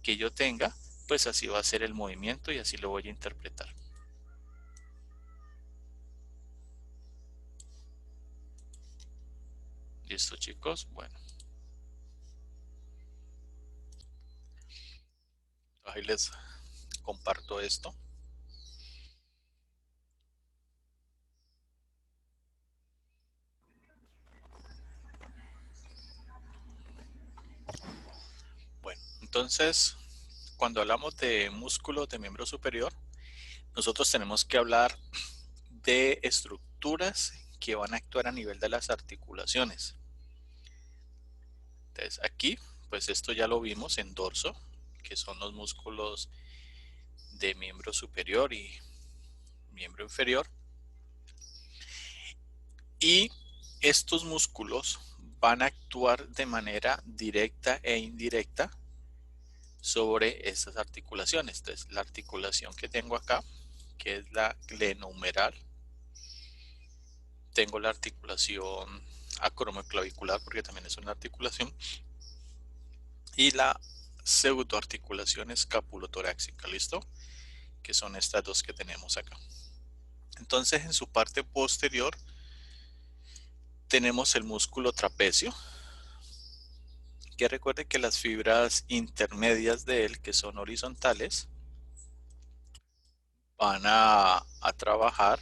S1: que yo tenga, pues así va a ser el movimiento y así lo voy a interpretar. ¿Listo, chicos? Bueno. Ahí les comparto esto. Bueno, entonces, cuando hablamos de músculos de miembro superior, nosotros tenemos que hablar de estructuras que van a actuar a nivel de las articulaciones. Entonces aquí, pues esto ya lo vimos en dorso, que son los músculos de miembro superior y miembro inferior. Y estos músculos van a actuar de manera directa e indirecta sobre estas articulaciones. Entonces, la articulación que tengo acá, que es la glenohumeral, tengo la articulación acromoclavicular, porque también es una articulación, y la pseudoarticulación escapulotorácica, ¿listo? Que son estas dos que tenemos acá. Entonces, en su parte posterior tenemos el músculo trapecio, que recuerde que las fibras intermedias de él, que son horizontales, van a trabajar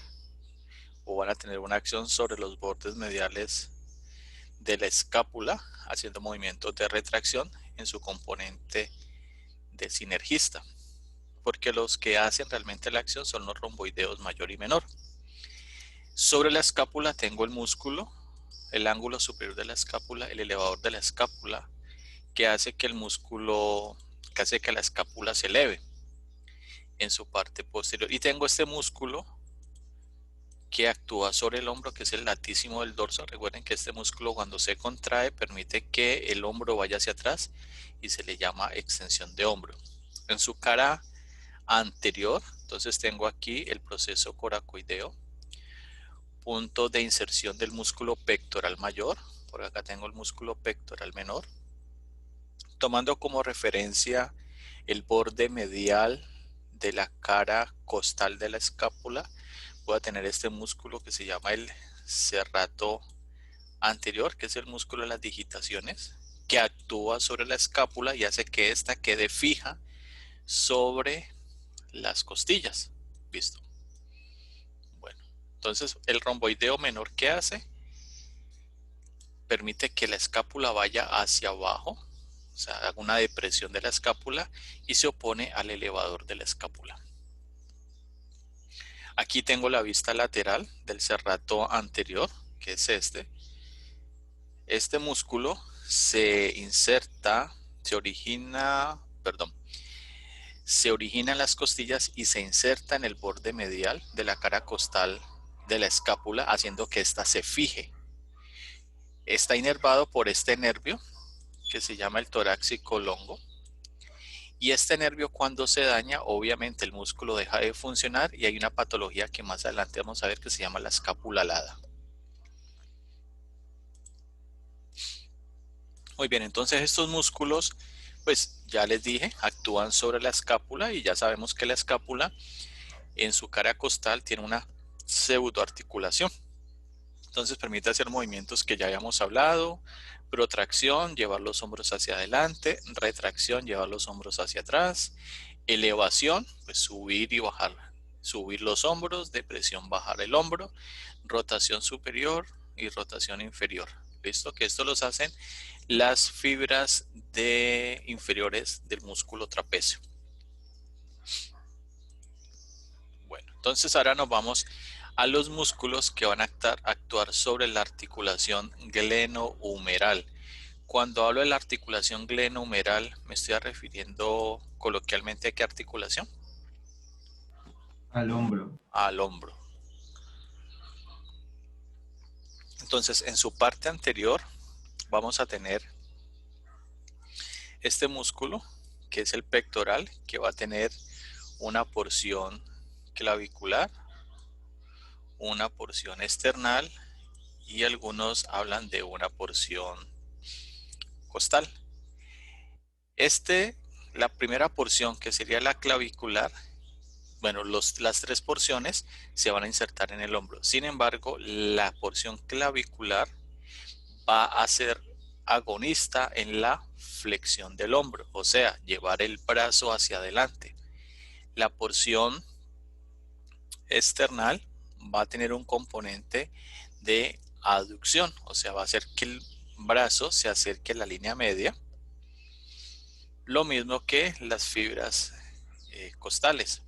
S1: o van a tener una acción sobre los bordes mediales de la escápula, haciendo movimientos de retracción en su componente de sinergista, porque los que hacen realmente la acción son los romboideos mayor y menor. Sobre la escápula tengo el músculo, el ángulo superior de la escápula, el elevador de la escápula, que hace que el músculo, que hace que la escápula se eleve en su parte posterior. Y tengo este músculo que actúa sobre el hombro, que es el latísimo del dorso. Recuerden que este músculo, cuando se contrae, permite que el hombro vaya hacia atrás y se le llama extensión de hombro. En su cara anterior, entonces tengo aquí el proceso coracoideo, punto de inserción del músculo pectoral mayor. Por acá tengo el músculo pectoral menor. Tomando como referencia el borde medial de la cara costal de la escápula, voy a tener este músculo que se llama el serrato anterior, que es el músculo de las digitaciones, que actúa sobre la escápula y hace que ésta quede fija sobre las costillas. ¿Listo? Bueno, entonces el romboideo menor, que hace, permite que la escápula vaya hacia abajo, o sea, haga una depresión de la escápula y se opone al elevador de la escápula. Aquí tengo la vista lateral del serrato anterior, que es este. Este músculo se inserta, se origina en las costillas y se inserta en el borde medial de la cara costal de la escápula, haciendo que ésta se fije. Está inervado por este nervio que se llama el torácico longo. Y este nervio, cuando se daña, obviamente el músculo deja de funcionar y hay una patología que más adelante vamos a ver, que se llama la escápula alada. Muy bien, entonces estos músculos, pues ya les dije, actúan sobre la escápula y ya sabemos que la escápula en su cara costal tiene una pseudoarticulación. Entonces permite hacer movimientos que ya habíamos hablado: protracción, llevar los hombros hacia adelante; retracción, llevar los hombros hacia atrás; elevación, pues subir y bajar, subir los hombros; depresión, bajar el hombro; rotación superior y rotación inferior. ¿Listo? Que esto los hacen las fibras inferiores del músculo trapecio. Bueno, entonces ahora nos vamos a los músculos que van a actuar sobre la articulación glenohumeral. Cuando hablo de la articulación glenohumeral, me estoy refiriendo coloquialmente a ¿qué articulación?
S2: Al hombro.
S1: Al hombro. Entonces, en su parte anterior vamos a tener este músculo, que es el pectoral, que va a tener una porción clavicular, una porción esternal y algunos hablan de una porción costal. La primera porción, que sería la clavicular, bueno, las tres porciones se van a insertar en el hombro. Sin embargo, la porción clavicular va a ser agonista en la flexión del hombro, o sea, llevar el brazo hacia adelante. La porción external va a tener un componente de aducción, o sea, va a hacer que el brazo se acerque a la línea media, lo mismo que las fibras costales.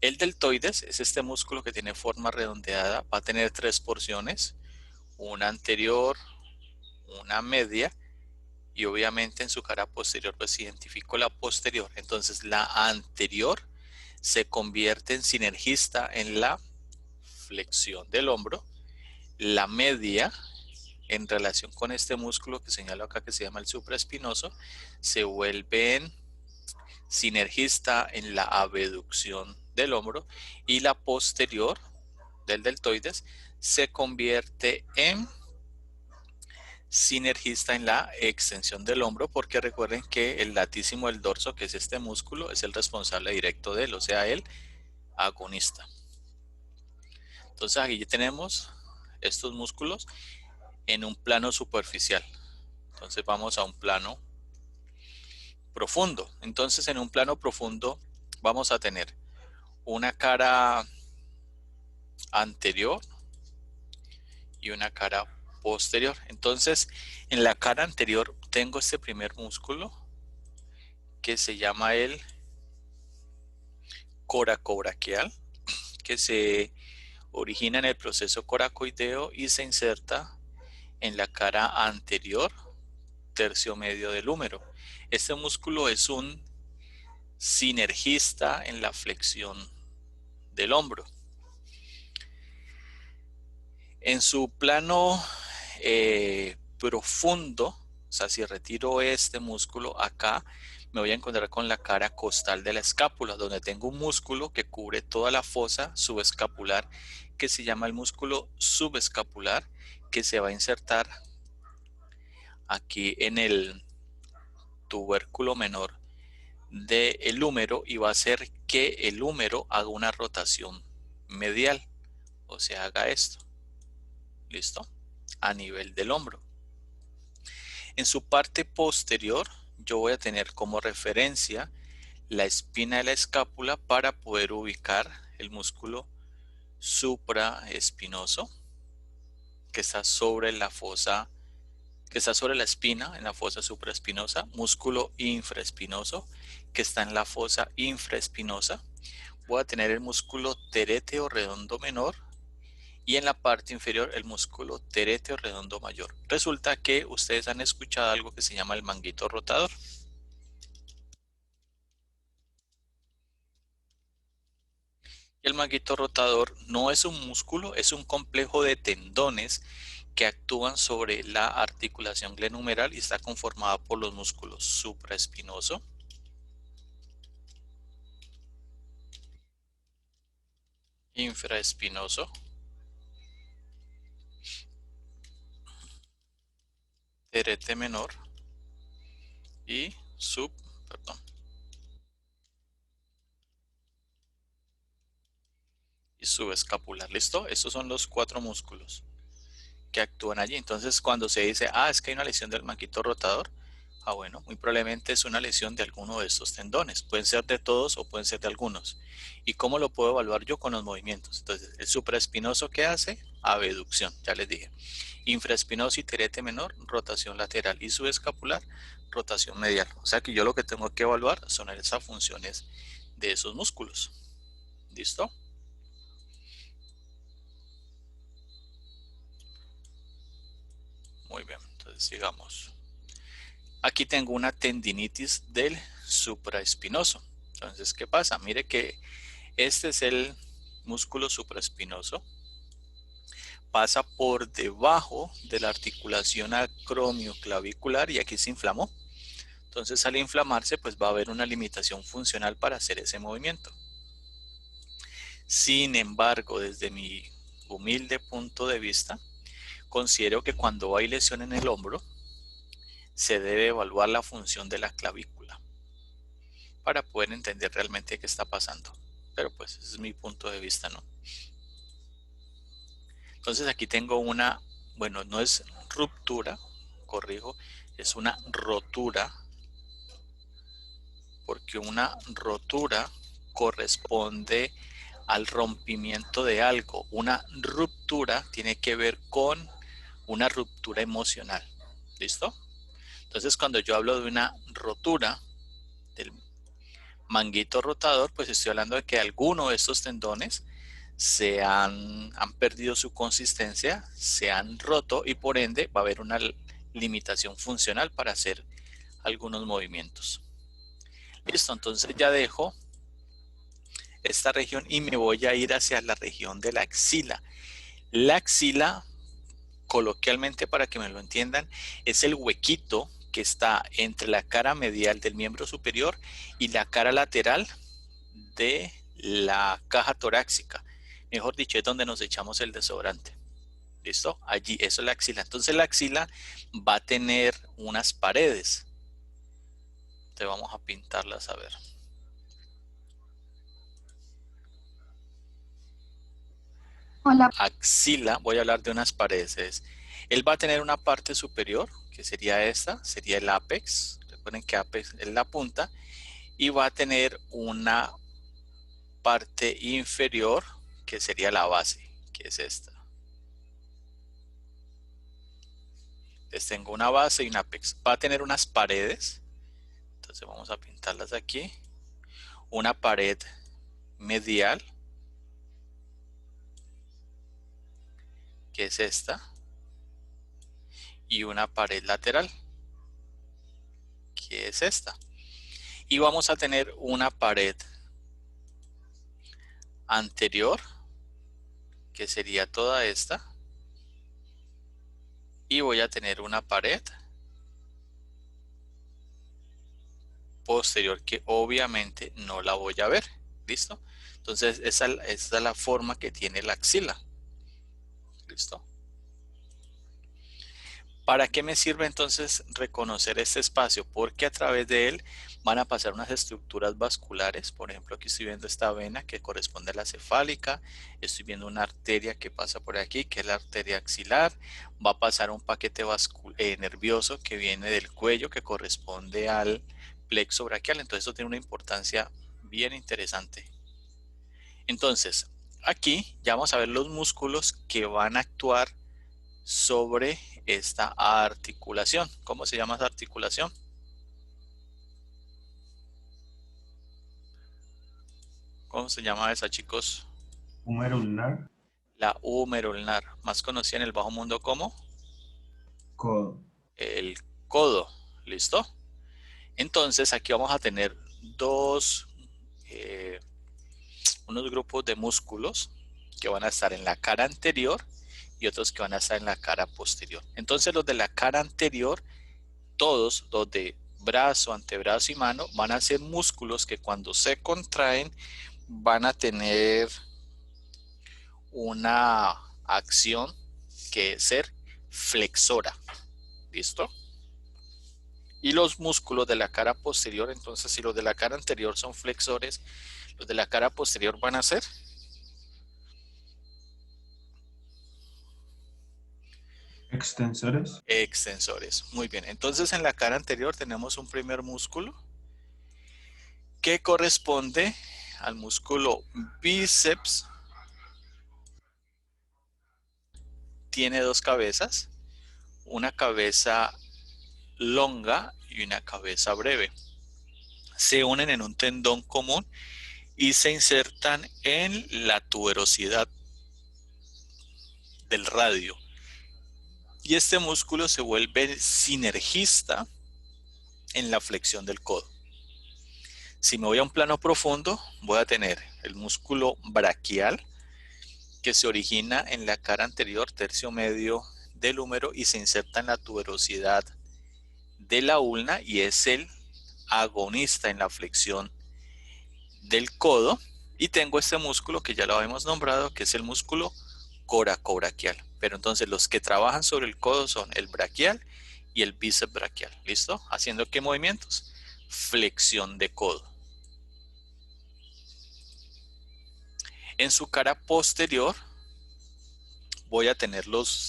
S1: El deltoides es este músculo que tiene forma redondeada, va a tener 3 porciones, una anterior, una media y obviamente en su cara posterior pues identifico la posterior. Entonces la anterior se convierte en sinergista en la flexión del hombro, la media en relación con este músculo que señalo acá que se llama el supraespinoso se vuelve en sinergista en la abducción del hombro y la posterior del deltoides se convierte en sinergista en la extensión del hombro, porque recuerden que el latísimo del dorso, que es este músculo, es el responsable directo de él, o sea, el agonista. Entonces aquí ya tenemos estos músculos en un plano superficial. Entonces vamos a un plano profundo. Entonces en un plano profundo vamos a tener una cara anterior y una cara posterior. Entonces en la cara anterior tengo este primer músculo que se llama el coracobraquial, que se origina en el proceso coracoideo y se inserta en la cara anterior, tercio medio del húmero. Este músculo es un sinergista en la flexión del hombro. En su plano profundo, o sea, si retiro este músculo acá, me voy a encontrar con la cara costal de la escápula, donde tengo un músculo que cubre toda la fosa subescapular, que se llama el músculo subescapular, que se va a insertar aquí en el tubérculo menor del húmero y va a hacer que el húmero haga una rotación medial, o sea, haga esto. ¿Listo? A nivel del hombro. En su parte posterior, yo voy a tener como referencia la espina de la escápula para poder ubicar el músculo supraespinoso que está sobre la fosa, que está sobre la espina en la fosa supraespinosa, músculo infraespinoso que está en la fosa infraespinosa. Voy a tener el músculo tereteo redondo menor y en la parte inferior el músculo tereteo redondo mayor. Resulta que ustedes han escuchado algo que se llama el manguito rotador. El manguito rotador no es un músculo, es un complejo de tendones que actúan sobre la articulación glenohumeral y está conformada por los músculos supraespinoso, infraespinoso, terete menor y subescapular. ¿Listo? Estos son los 4 músculos que actúan allí. Entonces, cuando se dice, es que hay una lesión del manguito rotador, bueno, muy probablemente es una lesión de alguno de estos tendones. Pueden ser de todos o pueden ser de algunos. ¿Y cómo lo puedo evaluar yo? Con los movimientos. Entonces, el supraespinoso, ¿qué hace? Abducción, ya les dije. Infraespinoso y terete menor, rotación lateral. Y subescapular, rotación medial. O sea que yo lo que tengo que evaluar son esas funciones de esos músculos. ¿Listo? Muy bien, entonces sigamos. Aquí tengo una tendinitis del supraespinoso. Entonces, ¿qué pasa? Mire que este es el músculo supraespinoso. Pasa por debajo de la articulación acromioclavicular y aquí se inflamó. Entonces, al inflamarse, pues va a haber una limitación funcional para hacer ese movimiento. Sin embargo, desde mi humilde punto de vista, considero que cuando hay lesión en el hombro, se debe evaluar la función de la clavícula para poder entender realmente qué está pasando. Pero pues ese es mi punto de vista, ¿no? Entonces aquí tengo una, bueno, no es ruptura, corrijo, es una rotura, porque una rotura corresponde al rompimiento de algo. Una ruptura tiene que ver con una ruptura emocional. ¿Listo? Entonces, cuando yo hablo de una rotura del manguito rotador, pues estoy hablando de que alguno de estos tendones han perdido su consistencia, se han roto y por ende va a haber una limitación funcional para hacer algunos movimientos. Listo, entonces ya dejo esta región y me voy a ir hacia la región de la axila. La axila, coloquialmente para que me lo entiendan, es el huequito que está entre la cara medial del miembro superior y la cara lateral de la caja torácica. Mejor dicho, es donde nos echamos el desodorante. ¿Listo? Allí, eso es la axila. Entonces la axila va a tener unas paredes. Te vamos a pintarlas a ver.
S5: Hola.
S1: Axila, voy a hablar de unas paredes. Él va a tener una parte superior, que sería esta, sería el ápex. Recuerden que ápex es la punta. Y va a tener una parte inferior, que sería la base, que es esta. Entonces tengo una base y un ápex. Va a tener unas paredes. Entonces vamos a pintarlas aquí. Una pared medial, que es esta. Y una pared lateral, que es esta. Y vamos a tener una pared anterior, que sería toda esta. Y voy a tener una pared posterior que obviamente no la voy a ver. ¿Listo? Entonces esa es la forma que tiene la axila. ¿Listo? ¿Para qué me sirve entonces reconocer este espacio? Porque a través de él van a pasar unas estructuras vasculares. Por ejemplo, aquí estoy viendo esta vena que corresponde a la cefálica. Estoy viendo una arteria que pasa por aquí, que es la arteria axilar. Va a pasar un paquete nervioso que viene del cuello, que corresponde al plexo braquial. Entonces esto tiene una importancia bien interesante. Entonces, aquí ya vamos a ver los músculos que van a actuar sobre esta articulación. ¿Cómo se llama esa articulación? ¿Cómo se llama esa, chicos?
S2: Húmero ulnar.
S1: La húmero ulnar, más conocida en el bajo mundo como
S2: Codo.
S1: el codo. ¿Listo? Entonces aquí vamos a tener unos grupos de músculos que van a estar en la cara anterior y otros que van a estar en la cara posterior. Entonces los de la cara anterior, todos los de brazo, antebrazo y mano, van a ser músculos que cuando se contraen van a tener una acción que es ser flexora. ¿Listo? Y los músculos de la cara posterior, entonces si los de la cara anterior son flexores, los de la cara posterior van a ser
S2: extensores.
S1: extensores. Muy bien, entonces en la cara anterior tenemos un primer músculo que corresponde al músculo bíceps. Tiene dos cabezas, una cabeza longa y una cabeza breve. Se unen en un tendón común y se insertan en la tuberosidad del radio. Y este músculo se vuelve sinergista en la flexión del codo. Si me voy a un plano profundo, voy a tener el músculo braquial que se origina en la cara anterior, tercio medio del húmero y se inserta en la tuberosidad de la ulna y es el agonista en la flexión del codo. Y tengo este músculo que ya lo habíamos nombrado, que es el músculo coracobraquial. Pero entonces los que trabajan sobre el codo son el braquial y el bíceps braquial. ¿Listo? ¿Haciendo qué movimientos? Flexión de codo. En su cara posterior voy a tener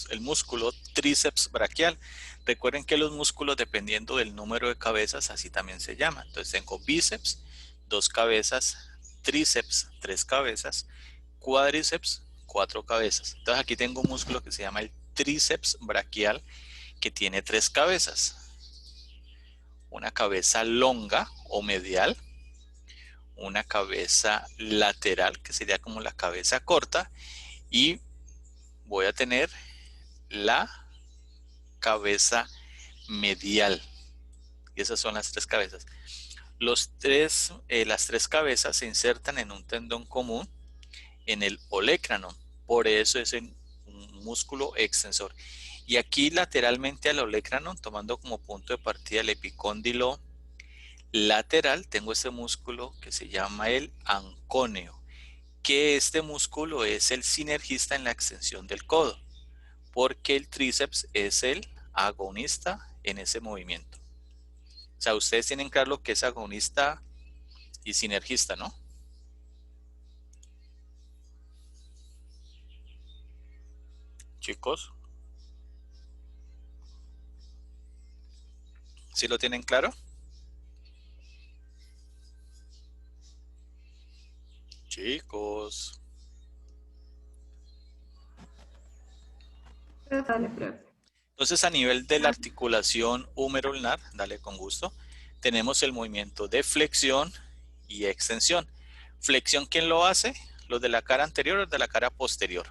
S1: el músculo tríceps braquial. Recuerden que los músculos, dependiendo del número de cabezas, así también se llaman. Entonces tengo bíceps, 2 cabezas, tríceps, 3 cabezas, cuádriceps, 4 cabezas. Entonces aquí tengo un músculo que se llama el tríceps braquial que tiene 3 cabezas. Una cabeza longa o medial, una cabeza lateral, que sería como la cabeza corta, y voy a tener la cabeza medial. Y esas son las tres cabezas. Las tres cabezas se insertan en un tendón común en el olecranon. Por eso es un músculo extensor. Y aquí lateralmente al olecranon, tomando como punto de partida el epicóndilo lateral, tengo este músculo que se llama el ancóneo, que este músculo es el sinergista en la extensión del codo, porque el tríceps es el agonista en ese movimiento. O sea, ustedes tienen claro lo que es agonista y sinergista, ¿no? Chicos, ¿sí lo tienen claro? Chicos.
S5: Dale, profe.
S1: Entonces, a nivel de la articulación húmero-ulnar, dale con gusto, tenemos el movimiento de flexión y extensión. Flexión, ¿quién lo hace? ¿Los de la cara anterior o de la cara posterior?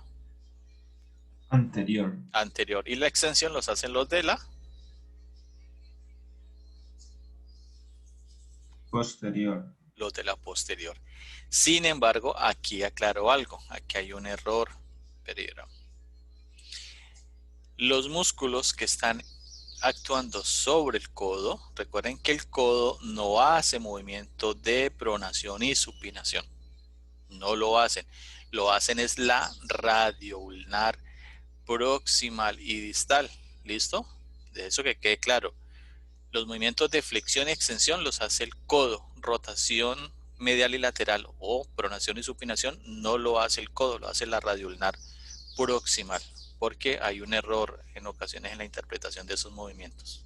S2: Anterior.
S1: Anterior. Y la extensión los hacen los de la
S2: Posterior.
S1: los de la posterior. Sin embargo, aquí aclaro algo. Aquí hay un error. Pero los músculos que están actuando sobre el codo, recuerden que el codo no hace movimiento de pronación y supinación. No lo hacen. Lo hacen es la radioulnar proximal y distal. ¿Listo? De eso que quede claro. Los movimientos de flexión y extensión los hace el codo. Rotación medial y lateral o pronación y supinación no lo hace el codo, lo hace la radioulnar proximal, porque hay un error en ocasiones en la interpretación de esos movimientos.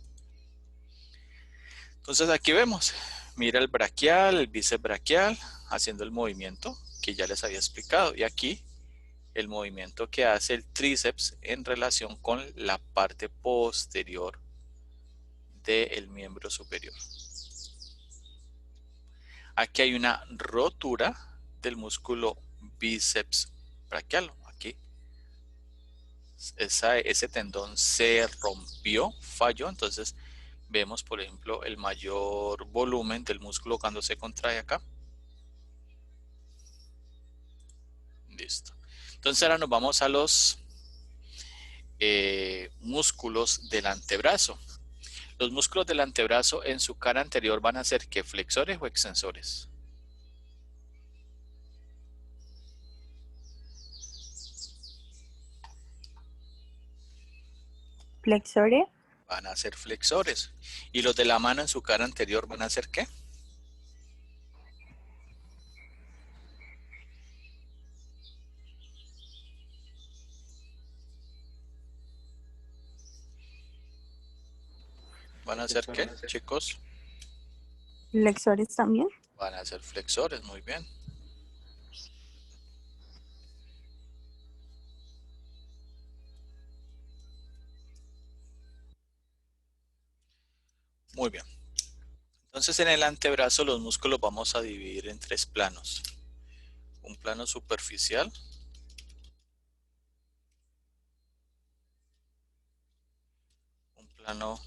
S1: Entonces aquí vemos, mira el braquial, el bíceps braquial, haciendo el movimiento que ya les había explicado. Y aquí el movimiento que hace el tríceps en relación con la parte posterior del miembro superior. Aquí hay una rotura del músculo bíceps braquial. Aquí ese tendón se rompió, falló. Entonces vemos, por ejemplo, el mayor volumen del músculo cuando se contrae acá. Listo. Entonces ahora nos vamos a los músculos del antebrazo. Los músculos del antebrazo en su cara anterior van a ser ¿qué? ¿Flexores o extensores?
S6: Flexores.
S1: Van a ser flexores. ¿Y los de la mano en su cara anterior van a ser qué? ¿Van a ser qué, chicos?
S6: Flexores también.
S1: Van a ser flexores, muy bien. Muy bien. Entonces en el antebrazo los músculos vamos a dividir en tres planos. Un plano superficial. Un plano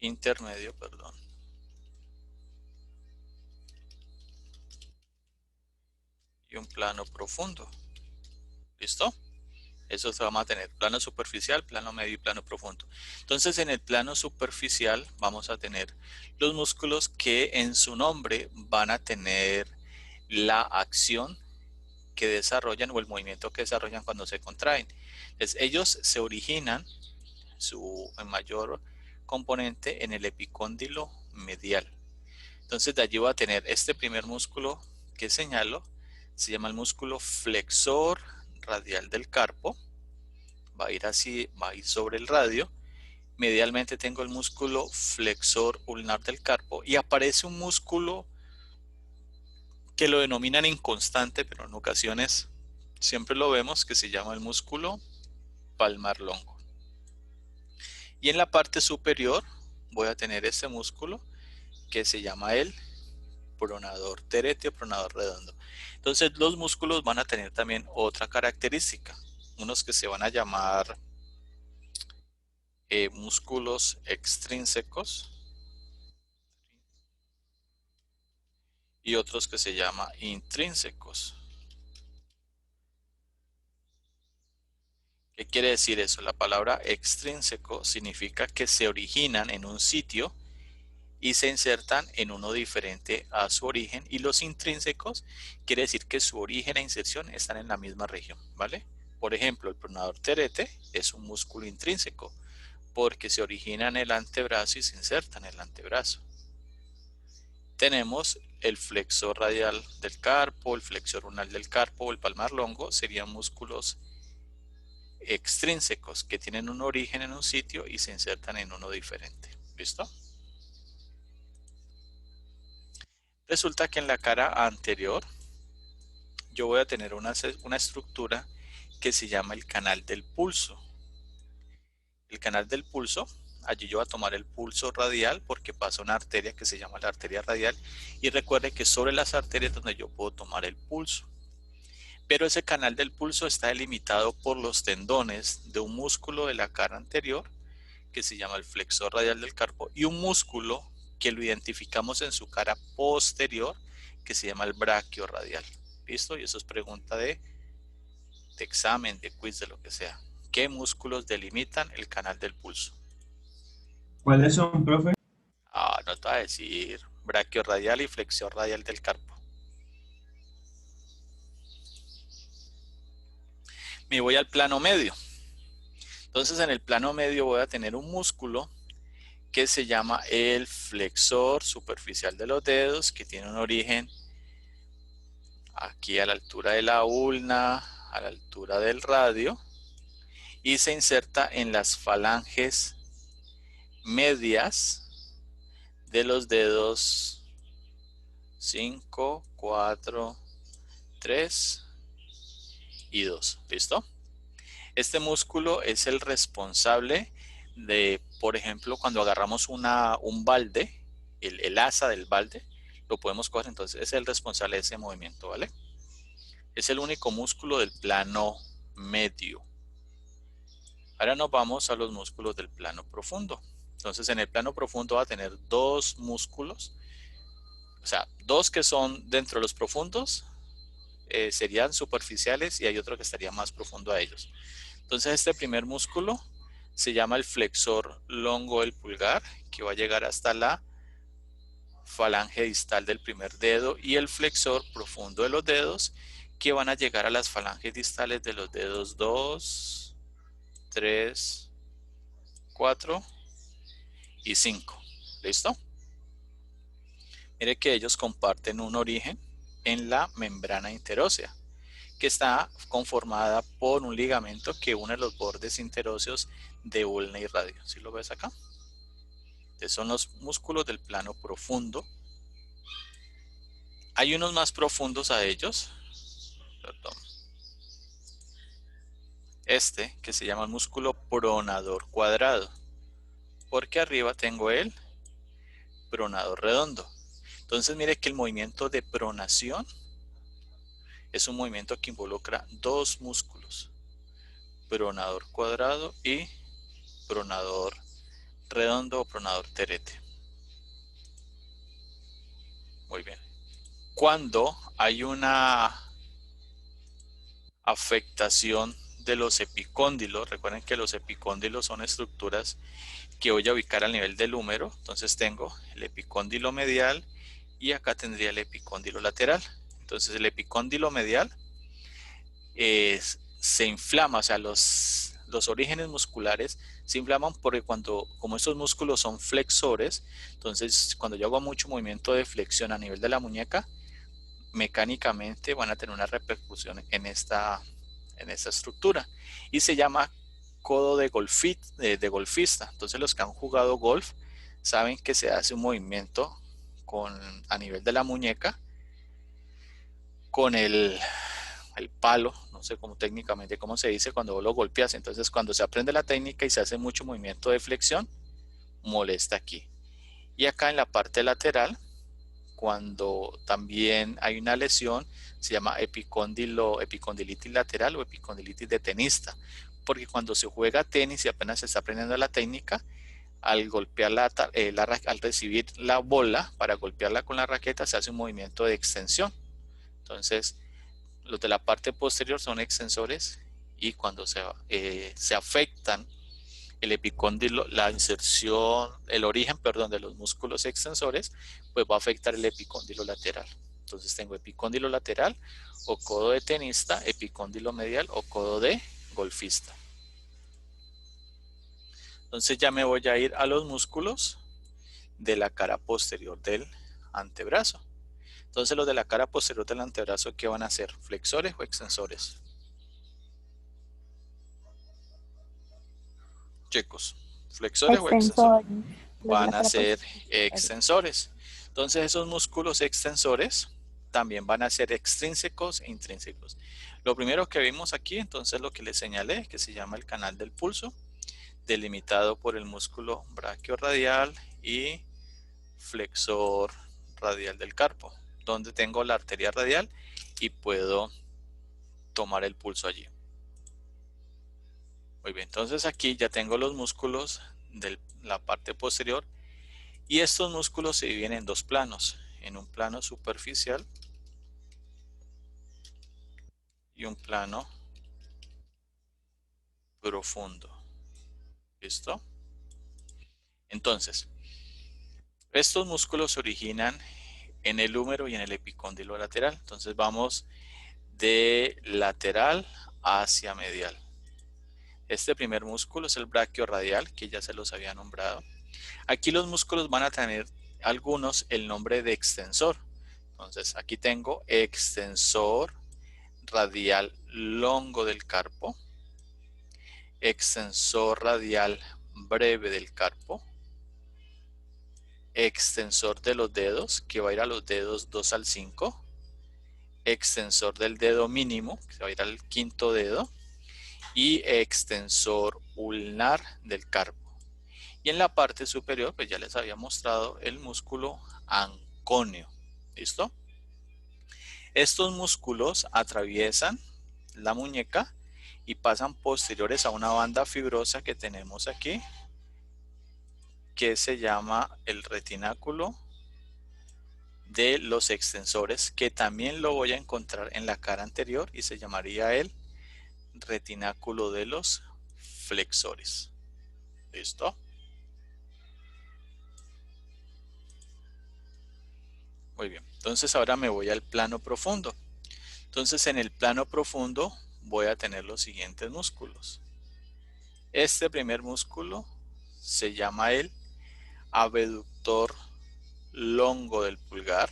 S1: intermedio, perdón. Y un plano profundo. ¿Listo? Eso se va a tener plano superficial, plano medio y plano profundo. Entonces en el plano superficial vamos a tener los músculos que en su nombre van a tener la acción que desarrollan o el movimiento que desarrollan cuando se contraen. Entonces ellos se originan, su mayor componente, en el epicóndilo medial. Entonces de allí va a tener este primer músculo que señalo, se llama el músculo flexor radial del carpo. Va a ir así, va a ir sobre el radio. Medialmente tengo el músculo flexor ulnar del carpo y aparece un músculo que lo denominan inconstante, pero en ocasiones siempre lo vemos, que se llama el músculo palmar longo. Y en la parte superior voy a tener este músculo que se llama el pronador terete o pronador redondo. Entonces los músculos van a tener también otra característica, unos que se van a llamar músculos extrínsecos y otros que se llaman intrínsecos. ¿Qué quiere decir eso? La palabra extrínseco significa que se originan en un sitio y se insertan en uno diferente a su origen, y los intrínsecos quiere decir que su origen e inserción están en la misma región, ¿vale? Por ejemplo, el pronador terete es un músculo intrínseco porque se origina en el antebrazo y se inserta en el antebrazo. Tenemos el flexor radial del carpo, el flexor ulnar del carpo o el palmar longo, serían músculos extrínsecos que tienen un origen en un sitio y se insertan en uno diferente. ¿Listo? Resulta que en la cara anterior yo voy a tener una estructura que se llama el canal del pulso. El canal del pulso, allí yo voy a tomar el pulso radial porque pasa una arteria que se llama la arteria radial, y recuerde que sobre las arterias es donde yo puedo tomar el pulso. Pero ese canal del pulso está delimitado por los tendones de un músculo de la cara anterior que se llama el flexor radial del carpo y un músculo que lo identificamos en su cara posterior que se llama el braquio radial. ¿Listo? Y eso es pregunta de examen, de quiz, de lo que sea. ¿Qué músculos delimitan el canal del pulso?
S2: ¿Cuáles son, profe?
S1: No te voy a decir. Braquio radial y flexión radial del carpo. Me voy al plano medio. Entonces en el plano medio voy a tener un músculo que se llama el flexor superficial de los dedos, que tiene un origen aquí a la altura de la ulna, a la altura del radio, y se inserta en las falanges medias de los dedos 5, 4, 3 y 2. ¿Listo? Este músculo es el responsable de, por ejemplo, cuando agarramos un balde, el asa del balde, lo podemos coger, entonces es el responsable de ese movimiento, ¿vale? Es el único músculo del plano medio. Ahora nos vamos a los músculos del plano profundo. Entonces en el plano profundo va a tener dos músculos, o sea, dos que son dentro de los profundos, serían superficiales, y hay otro que estaría más profundo a ellos. Entonces este primer músculo se llama el flexor longo del pulgar, que va a llegar hasta la falange distal del primer dedo, y el flexor profundo de los dedos, que van a llegar a las falanges distales de los dedos 2, 3, 4 y 5. ¿Listo? Mire que ellos comparten un origen en la membrana interósea, que está conformada por un ligamento que une los bordes interóseos de ulna y radio. ¿Sí lo ves acá? Entonces son los músculos del plano profundo. Hay unos más profundos a ellos. Perdón. Este que se llama el músculo pronador cuadrado, porque arriba tengo el pronador redondo. Entonces mire que el movimiento de pronación es un movimiento que involucra dos músculos, pronador cuadrado y pronador redondo o pronador terete. Muy bien. Cuando hay una afectación de los epicóndilos, recuerden que los epicóndilos son estructuras que voy a ubicar al nivel del húmero. Entonces tengo el epicóndilo medial y acá tendría el epicóndilo lateral. Entonces el epicóndilo medial se inflama, o sea, los orígenes musculares se inflaman porque como estos músculos son flexores, entonces cuando yo hago mucho movimiento de flexión a nivel de la muñeca, mecánicamente van a tener una repercusión en esta estructura, y se llama codo de golfista. Entonces los que han jugado golf saben que se hace un movimiento a nivel de la muñeca con el palo, no sé cómo técnicamente cómo se dice cuando vos lo golpeas. Entonces cuando se aprende la técnica y se hace mucho movimiento de flexión, molesta aquí. Y acá en la parte lateral, cuando también hay una lesión, se llama epicondilitis lateral o epicondilitis de tenista, porque cuando se juega tenis y apenas se está aprendiendo la técnica, al golpear al recibir la bola para golpearla con la raqueta, se hace un movimiento de extensión. Entonces, los de la parte posterior son extensores y cuando se afectan el epicóndilo, la inserción, el origen, perdón, de los músculos extensores, pues va a afectar el epicóndilo lateral. Entonces tengo epicóndilo lateral o codo de tenista, epicóndilo medial o codo de golfista. Entonces ya me voy a ir a los músculos de la cara posterior del antebrazo. Entonces los de la cara posterior del antebrazo, ¿qué van a hacer? ¿Flexores o extensores? Chicos, ¿flexores o extensores? Van a ser extensores. Entonces esos músculos extensores también van a ser extrínsecos e intrínsecos. Lo primero que vimos aquí, entonces lo que les señalé, que se llama el canal del pulso, delimitado por el músculo braquiorradial y flexor radial del carpo, donde tengo la arteria radial y puedo tomar el pulso allí. Muy bien, entonces aquí ya tengo los músculos de la parte posterior y estos músculos se dividen en dos planos, en un plano superficial y un plano profundo. ¿Listo? Entonces, estos músculos se originan en el húmero y en el epicóndilo lateral. Entonces vamos de lateral hacia medial. Este primer músculo es el braquiorradial, que ya se los había nombrado. Aquí los músculos van a tener algunos el nombre de extensor. Entonces aquí tengo extensor radial longo del carpo, extensor radial breve del carpo, extensor de los dedos, que va a ir a los dedos 2 al 5, extensor del dedo mínimo, que va a ir al quinto dedo, y extensor ulnar del carpo. Y en la parte superior, pues ya les había mostrado el músculo ancóneo. ¿Listo? Estos músculos atraviesan la muñeca y pasan posteriores a una banda fibrosa que tenemos aquí, que se llama el retináculo de los extensores, que también lo voy a encontrar en la cara anterior y se llamaría el retináculo de los flexores. ¿Listo? Muy bien, entonces ahora me voy al plano profundo. Entonces en el plano profundo voy a tener los siguientes músculos. Este primer músculo se llama el abductor longo del pulgar.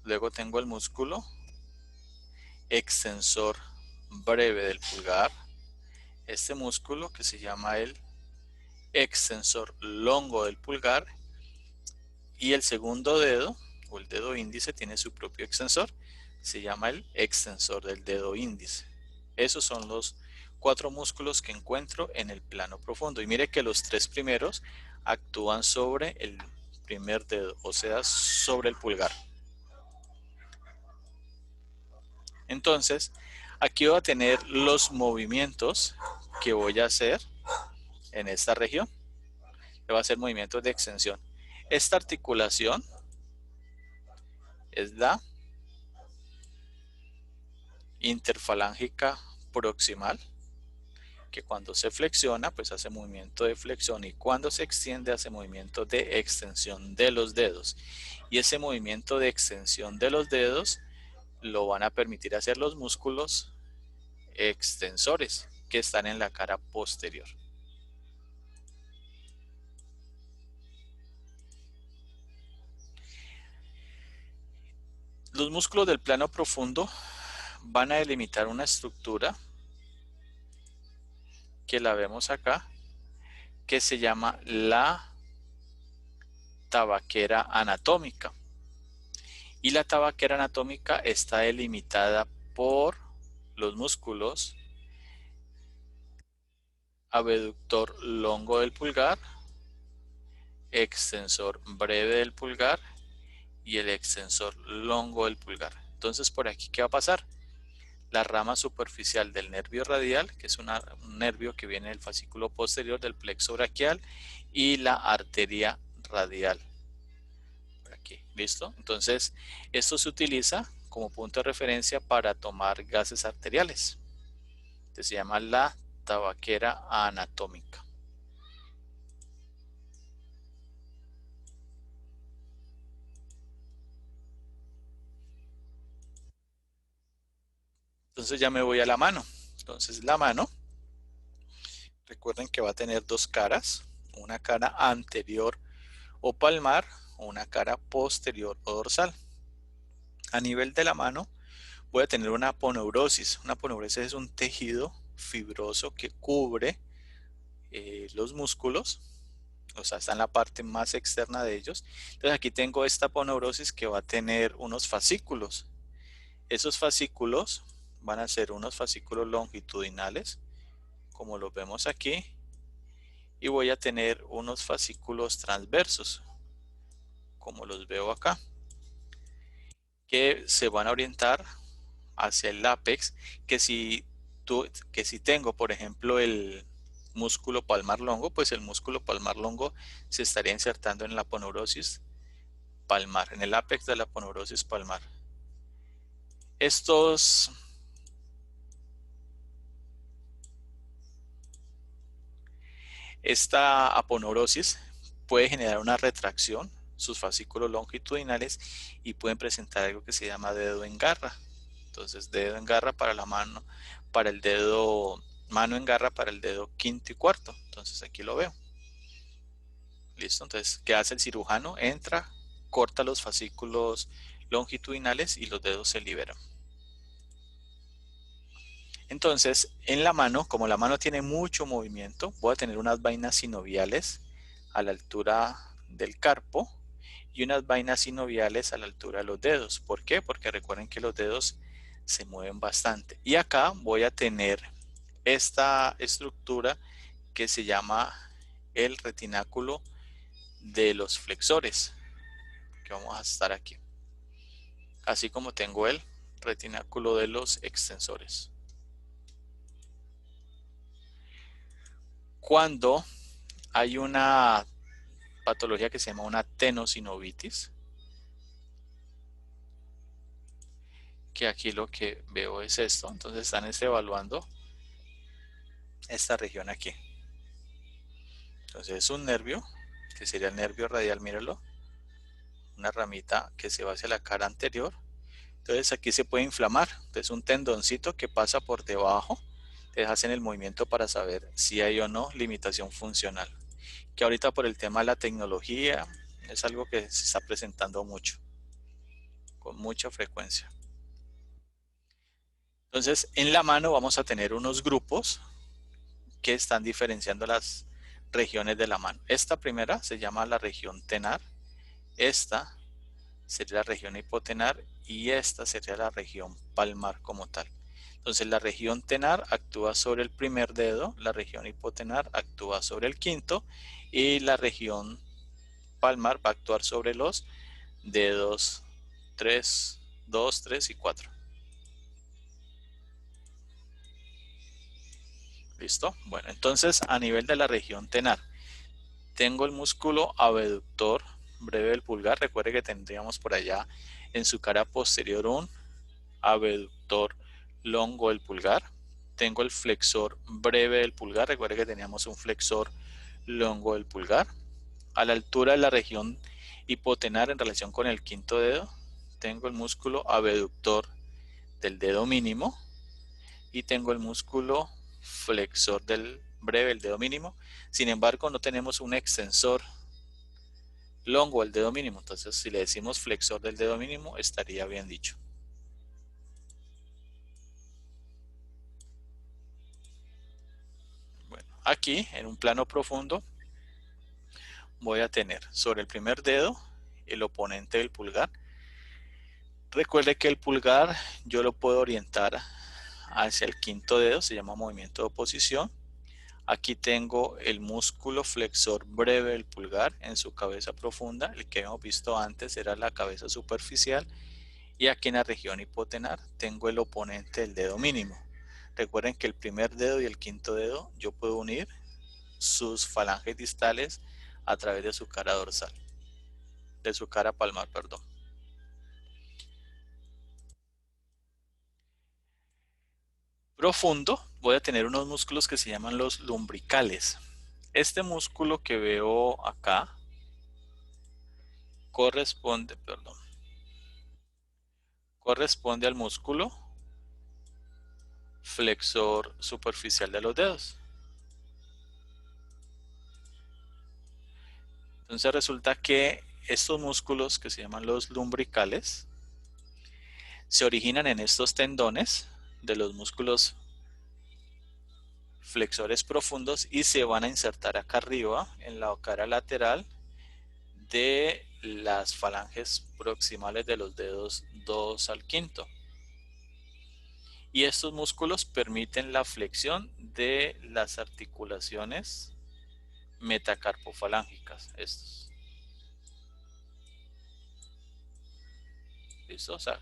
S1: Luego tengo el músculo extensor breve del pulgar. Este músculo que se llama el extensor longo del pulgar. Y el segundo dedo, o el dedo índice, tiene su propio extensor. Se llama el extensor del dedo índice. Esos son los 4 músculos que encuentro en el plano profundo. Y mire que los 3 primeros actúan sobre el primer dedo, o sea, sobre el pulgar. Entonces, aquí voy a tener los movimientos que voy a hacer en esta región. Que va a ser movimientos de extensión. Esta articulación es la interfalángica proximal, que cuando se flexiona, pues hace movimiento de flexión, y cuando se extiende hace movimiento de extensión de los dedos. Y ese movimiento de extensión de los dedos lo van a permitir hacer los músculos extensores que están en la cara posterior. Los músculos del plano profundo van a delimitar una estructura que la vemos acá, que se llama la tabaquera anatómica. Y la tabaquera anatómica está delimitada por los músculos abductor longo del pulgar, extensor breve del pulgar y el extensor longo del pulgar. Entonces por aquí, ¿qué va a pasar? La rama superficial del nervio radial, que es un nervio que viene del fascículo posterior del plexo braquial, y la arteria radial. Por aquí, ¿listo? Entonces, esto se utiliza como punto de referencia para tomar gases arteriales. Entonces, se llama la tabaquera anatómica. Entonces ya me voy a la mano. Entonces la mano, recuerden que va a tener dos caras, una cara anterior o palmar o una cara posterior o dorsal. A nivel de la mano voy a tener una aponeurosis. Una aponeurosis es un tejido fibroso que cubre los músculos, o sea, está en la parte más externa de ellos. Entonces aquí tengo esta aponeurosis que va a tener unos fascículos. Esos fascículos van a ser unos fascículos longitudinales, como los vemos aquí, y voy a tener unos fascículos transversos, como los veo acá, que se van a orientar hacia el ápex, que si tengo, por ejemplo, el músculo palmar longo, pues el músculo palmar longo se estaría insertando en la aponeurosis palmar, en el ápex de la aponeurosis palmar. Esta aponeurosis puede generar una retracción, sus fascículos longitudinales, y pueden presentar algo que se llama dedo en garra. Entonces, dedo en garra para la mano, para el dedo, mano en garra para el dedo quinto y cuarto. Entonces, aquí lo veo. Listo. Entonces, ¿qué hace el cirujano? Entra, corta los fascículos longitudinales y los dedos se liberan. Entonces, en la mano, como la mano tiene mucho movimiento, voy a tener unas vainas sinoviales a la altura del carpo y unas vainas sinoviales a la altura de los dedos. ¿Por qué? Porque recuerden que los dedos se mueven bastante. Y acá voy a tener esta estructura que se llama el retináculo de los flexores, que vamos a estar aquí. Así como tengo el retináculo de los extensores. Cuando hay una patología que se llama una tenosinovitis, que aquí lo que veo es esto, entonces están evaluando esta región aquí. Entonces es un nervio, que sería el nervio radial, mírenlo, una ramita que se va hacia la cara anterior. Entonces aquí se puede inflamar, entonces un tendoncito que pasa por debajo. Te hacen el movimiento para saber si hay o no limitación funcional, que ahorita por el tema de la tecnología es algo que se está presentando mucho, con mucha frecuencia. Entonces en la mano vamos a tener unos grupos que están diferenciando las regiones de la mano. Esta primera se llama la región tenar, esta sería la región hipotenar y esta sería la región palmar como tal. Entonces la región tenar actúa sobre el primer dedo, la región hipotenar actúa sobre el quinto y la región palmar va a actuar sobre los dedos 3, 2, 3 y 4. ¿Listo? Bueno, entonces a nivel de la región tenar, tengo el músculo abductor breve del pulgar. Recuerde que tendríamos por allá en su cara posterior un abductor longo del pulgar. Tengo el flexor breve del pulgar. Recuerde que teníamos un flexor longo del pulgar. A la altura de la región hipotenar en relación con el quinto dedo, tengo el músculo abductor del dedo mínimo y tengo el músculo flexor del breve del dedo mínimo. Sin embargo, no tenemos un extensor longo del dedo mínimo. Entonces, si le decimos flexor del dedo mínimo, estaría bien dicho. Bueno, aquí en un plano profundo voy a tener sobre el primer dedo el oponente del pulgar. Recuerde que el pulgar yo lo puedo orientar hacia el quinto dedo, se llama movimiento de oposición. Aquí tengo el músculo flexor breve del pulgar en su cabeza profunda. El que hemos visto antes era la cabeza superficial. Y aquí en la región hipotenar tengo el oponente del dedo mínimo. Recuerden que el primer dedo y el quinto dedo yo puedo unir sus falanges distales a través de su cara dorsal. De su cara palmar, perdón. Profundo, voy a tener unos músculos que se llaman los lumbricales. Este músculo que veo acá corresponde al músculo flexor superficial de los dedos. Entonces resulta que estos músculos que se llaman los lumbricales se originan en estos tendones de los músculos flexores profundos y se van a insertar acá arriba en la cara lateral de las falanges proximales de los dedos 2 al quinto. Y estos músculos permiten la flexión de las articulaciones metacarpofalángicas. Estos. ¿Listo? O sea,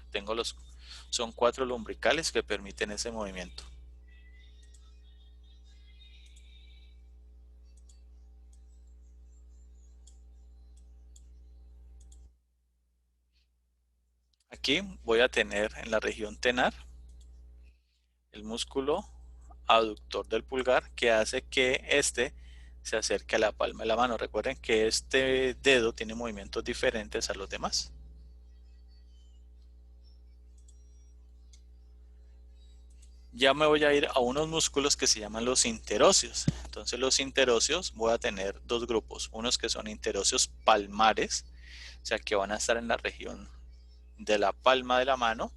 S1: son 4 lumbricales que permiten ese movimiento. Aquí voy a tener en la región tenar el músculo aductor del pulgar que hace que este se acerque a la palma de la mano. Recuerden que este dedo tiene movimientos diferentes a los demás. Ya me voy a ir a unos músculos que se llaman los interóseos. Entonces los interóseos voy a tener dos grupos. Unos que son interóseos palmares, o sea que van a estar en la región de la palma de la mano,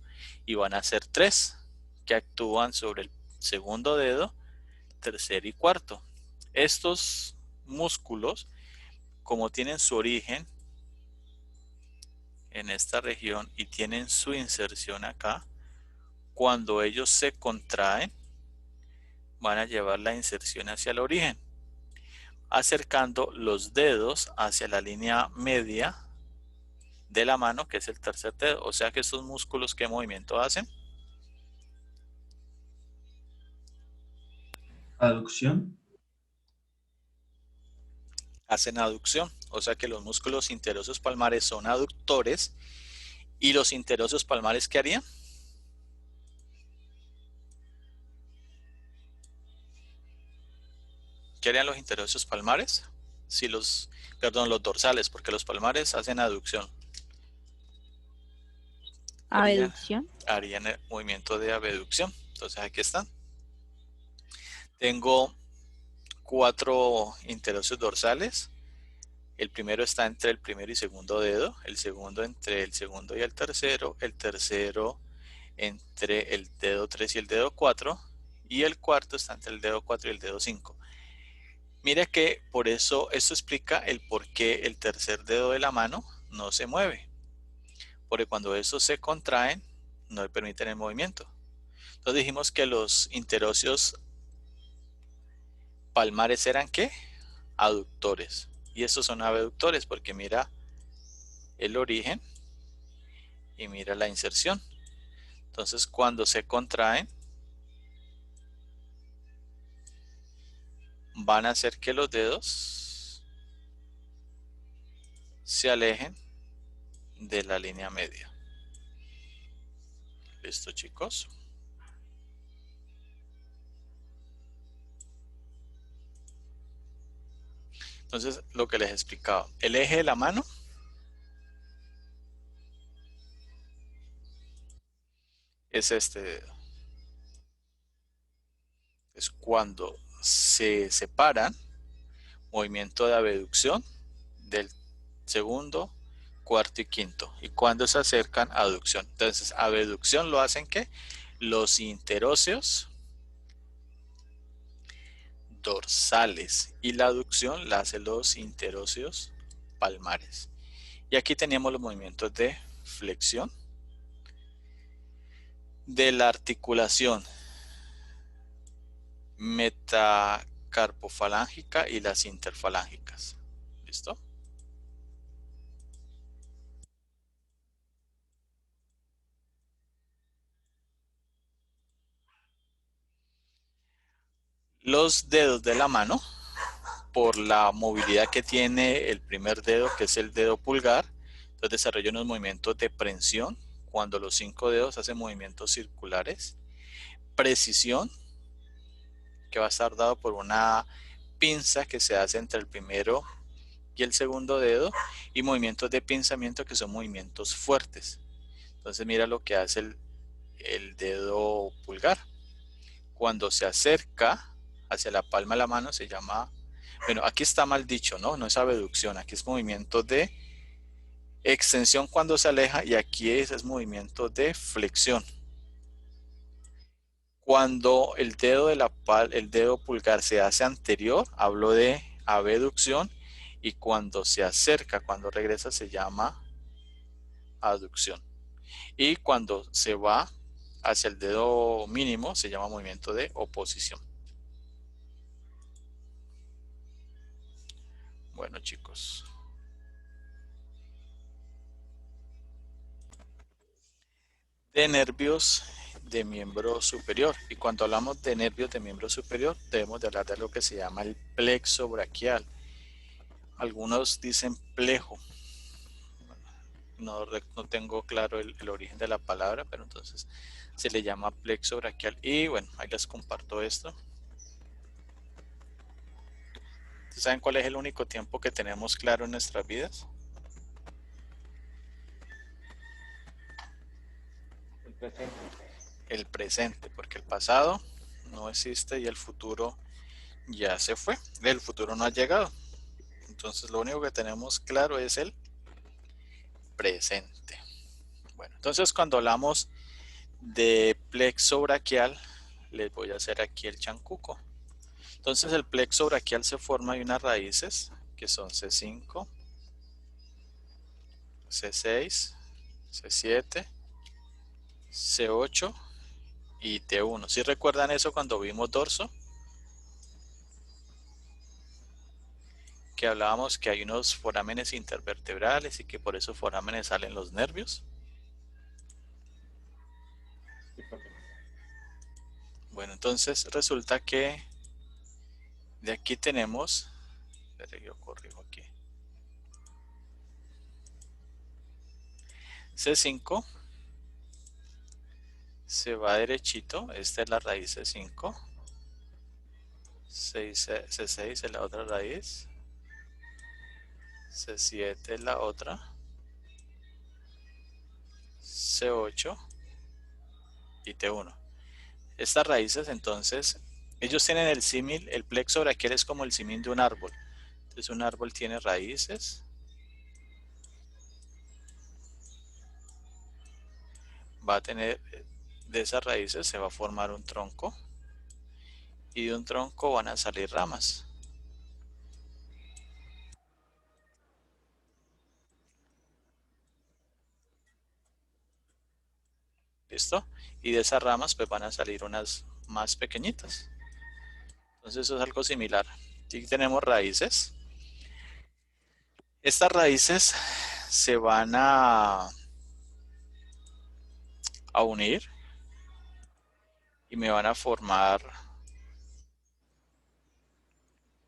S1: y van a ser 3 que actúan sobre el segundo dedo, tercer y cuarto. Estos músculos, como tienen su origen en esta región y tienen su inserción acá, cuando ellos se contraen, van a llevar la inserción hacia el origen, acercando los dedos hacia la línea media de la mano, que es el tercer dedo. O sea que estos músculos, ¿qué movimiento hacen?
S2: Aducción.
S1: Hacen aducción. O sea que los músculos interóseos palmares son aductores. ¿Y los interóseos palmares qué harían? ¿Qué harían los interóseos palmares? Si los dorsales, porque los palmares hacen aducción.
S6: Abducción.
S1: Harían el movimiento de abducción. Entonces aquí están. Tengo 4 interóseos dorsales. El primero está entre el primero y segundo dedo, el segundo entre el segundo y el tercero entre el dedo 3 y el dedo 4, y el cuarto está entre el dedo 4 y el dedo 5. Mira que por eso esto explica el por qué el tercer dedo de la mano no se mueve, porque cuando estos se contraen no le permiten el movimiento. Entonces dijimos que los interóseos palmares eran ¿qué? Aductores. Y estos son abductores porque mira el origen y mira la inserción. Entonces cuando se contraen van a hacer que los dedos se alejen de la línea media. ¿Listo, chicos? Entonces, lo que les explicaba, el eje de la mano es este dedo. Es cuando se separan, movimiento de abducción del segundo, cuarto y quinto. Y cuando se acercan, aducción. Entonces, abducción lo hacen ¿qué? Los interóseos dorsales, y la aducción la hacen los interóseos palmares. Y aquí teníamos los movimientos de flexión de la articulación carpofalángica y las interfalángicas. ¿Listo? Los dedos de la mano, por la movilidad que tiene el primer dedo, que es el dedo pulgar, entonces desarrolla unos movimientos de prensión cuando los 5 dedos hacen movimientos circulares. Precisión, que va a estar dado por una pinza que se hace entre el primero y el segundo dedo, y movimientos de pinzamiento, que son movimientos fuertes. Entonces mira lo que hace el dedo pulgar. Cuando se acerca hacia la palma de la mano se llama, bueno, aquí está mal dicho, ¿no? No es abducción, aquí es movimiento de extensión cuando se aleja, y aquí es movimiento de flexión. Cuando el dedo el dedo pulgar se hace anterior, hablo de abducción, y cuando se acerca, cuando regresa, se llama aducción. Y cuando se va hacia el dedo mínimo, se llama movimiento de oposición. Bueno, chicos. De nervios de miembro superior. Y cuando hablamos de nervios de miembro superior, debemos de hablar de lo que se llama el plexo braquial. Algunos dicen plejo. No tengo claro el origen de la palabra, pero entonces se le llama plexo braquial. Y bueno, ahí les comparto esto. ¿Saben cuál es el único tiempo que tenemos claro en nuestras vidas?
S4: El presente.
S1: El presente, porque el pasado no existe y el futuro ya se fue. El futuro no ha llegado. Entonces lo único que tenemos claro es el presente. Bueno, entonces cuando hablamos de plexo braquial, les voy a hacer aquí el chancuco. Entonces el plexo braquial se forma de unas raíces que son C5, C6, C7, C8 y T1. ¿Sí recuerdan eso cuando vimos dorso? Que hablábamos que hay unos forámenes intervertebrales y que por esos forámenes salen los nervios. Bueno, entonces resulta que de aquí tenemos, espere, yo corrijo aquí, C5 se va derechito, esta es la raíz C5, C6 es la otra raíz, C7 es la otra, C8 y T1. Estas raíces, entonces, ellos tienen el símil, el plexo braquial es como el símil de un árbol. Entonces un árbol tiene raíces, va a tener, de esas raíces se va a formar un tronco, y de un tronco van a salir ramas. ¿Listo? Y de esas ramas pues van a salir unas más pequeñitas. Entonces eso es algo similar. Aquí tenemos raíces. Estas raíces se van a unir y me van a formar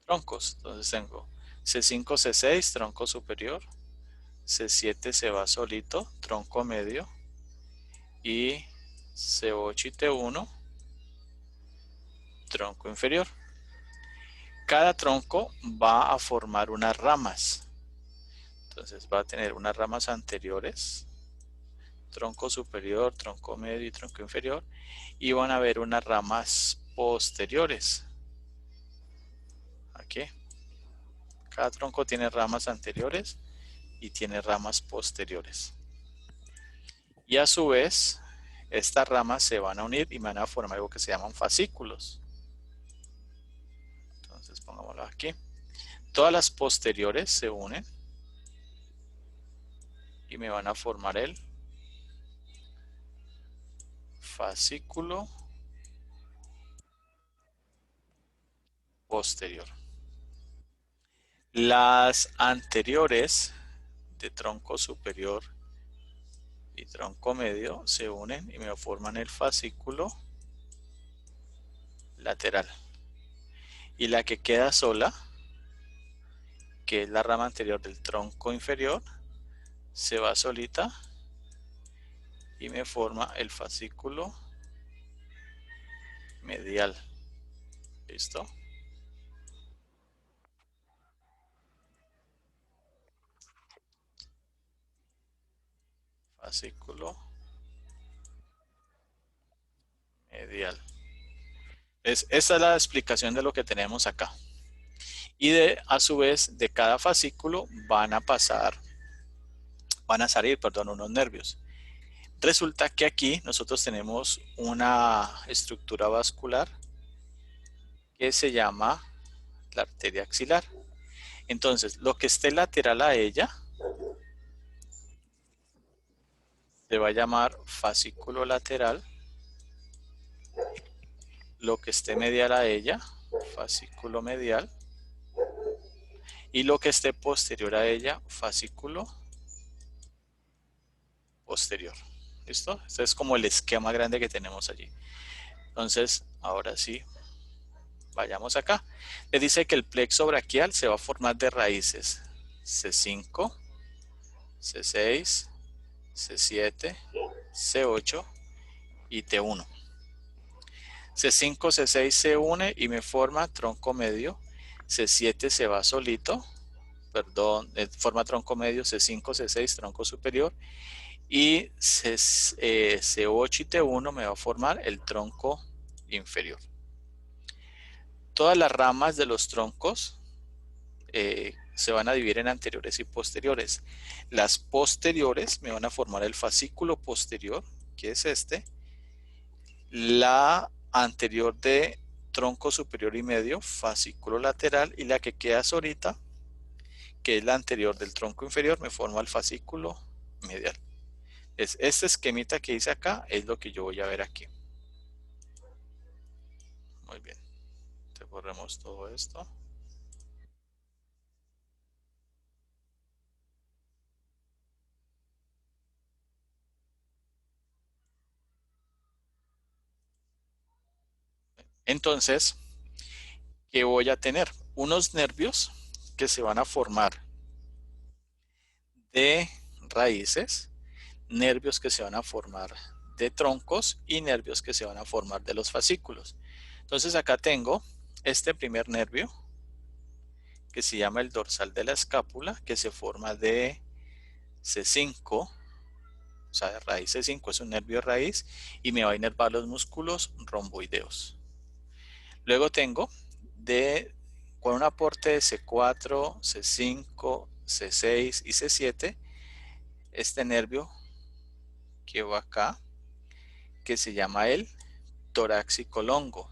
S1: troncos. Entonces tengo C5, C6, tronco superior. C7 se va solito, tronco medio. Y C8 y T1, tronco inferior. Cada tronco va a formar unas ramas. Entonces va a tener unas ramas anteriores, tronco superior, tronco medio y tronco inferior, y van a haber unas ramas posteriores. Aquí. Cada tronco tiene ramas anteriores y tiene ramas posteriores. Y a su vez, estas ramas se van a unir y van a formar algo que se llaman fascículos. Entonces pongámoslo aquí. Todas las posteriores se unen y me van a formar el fascículo posterior. Las anteriores de tronco superior y tronco medio se unen y me forman el fascículo lateral. Y la que queda sola, que es la rama anterior del tronco inferior, se va solita y me forma el fascículo medial. ¿Listo? Fascículo medial. Esta es la explicación de lo que tenemos acá. Y a su vez, de cada fascículo van a salir, unos nervios. Resulta que aquí nosotros tenemos una estructura vascular que se llama la arteria axilar. Entonces, lo que esté lateral a ella se va a llamar fascículo lateral. Lo que esté medial a ella, fascículo medial. Y lo que esté posterior a ella, fascículo posterior. ¿Listo? Este es como el esquema grande que tenemos allí. Entonces, ahora sí, vayamos acá. Le dice que el plexo braquial se va a formar de raíces C5, C6, C7, C8 y T1. C5, C6 se une y me forma tronco medio. C7 se va solito, forma tronco medio. C5, C6, tronco superior. Y C8 y T1 me va a formar el tronco inferior. Todas las ramas de los troncos se van a dividir en anteriores y posteriores. Las posteriores me van a formar el fascículo posterior, que es este. La anterior de tronco superior y medio, fascículo lateral, y la que queda solita, que es la anterior del tronco inferior, me forma el fascículo medial. Este esquemita que hice acá es lo que yo voy a ver aquí. Muy bien. Te borremos todo esto. Entonces, ¿qué voy a tener? Unos nervios que se van a formar de raíces, nervios que se van a formar de troncos y nervios que se van a formar de los fascículos. Entonces acá tengo este primer nervio que se llama el dorsal de la escápula, que se forma de C5, o sea, de raíz C5 es un nervio de raíz y me va a inervar los músculos romboideos. Luego tengo con un aporte de C4, C5, C6 y C7, este nervio que va acá, que se llama el torácico longo.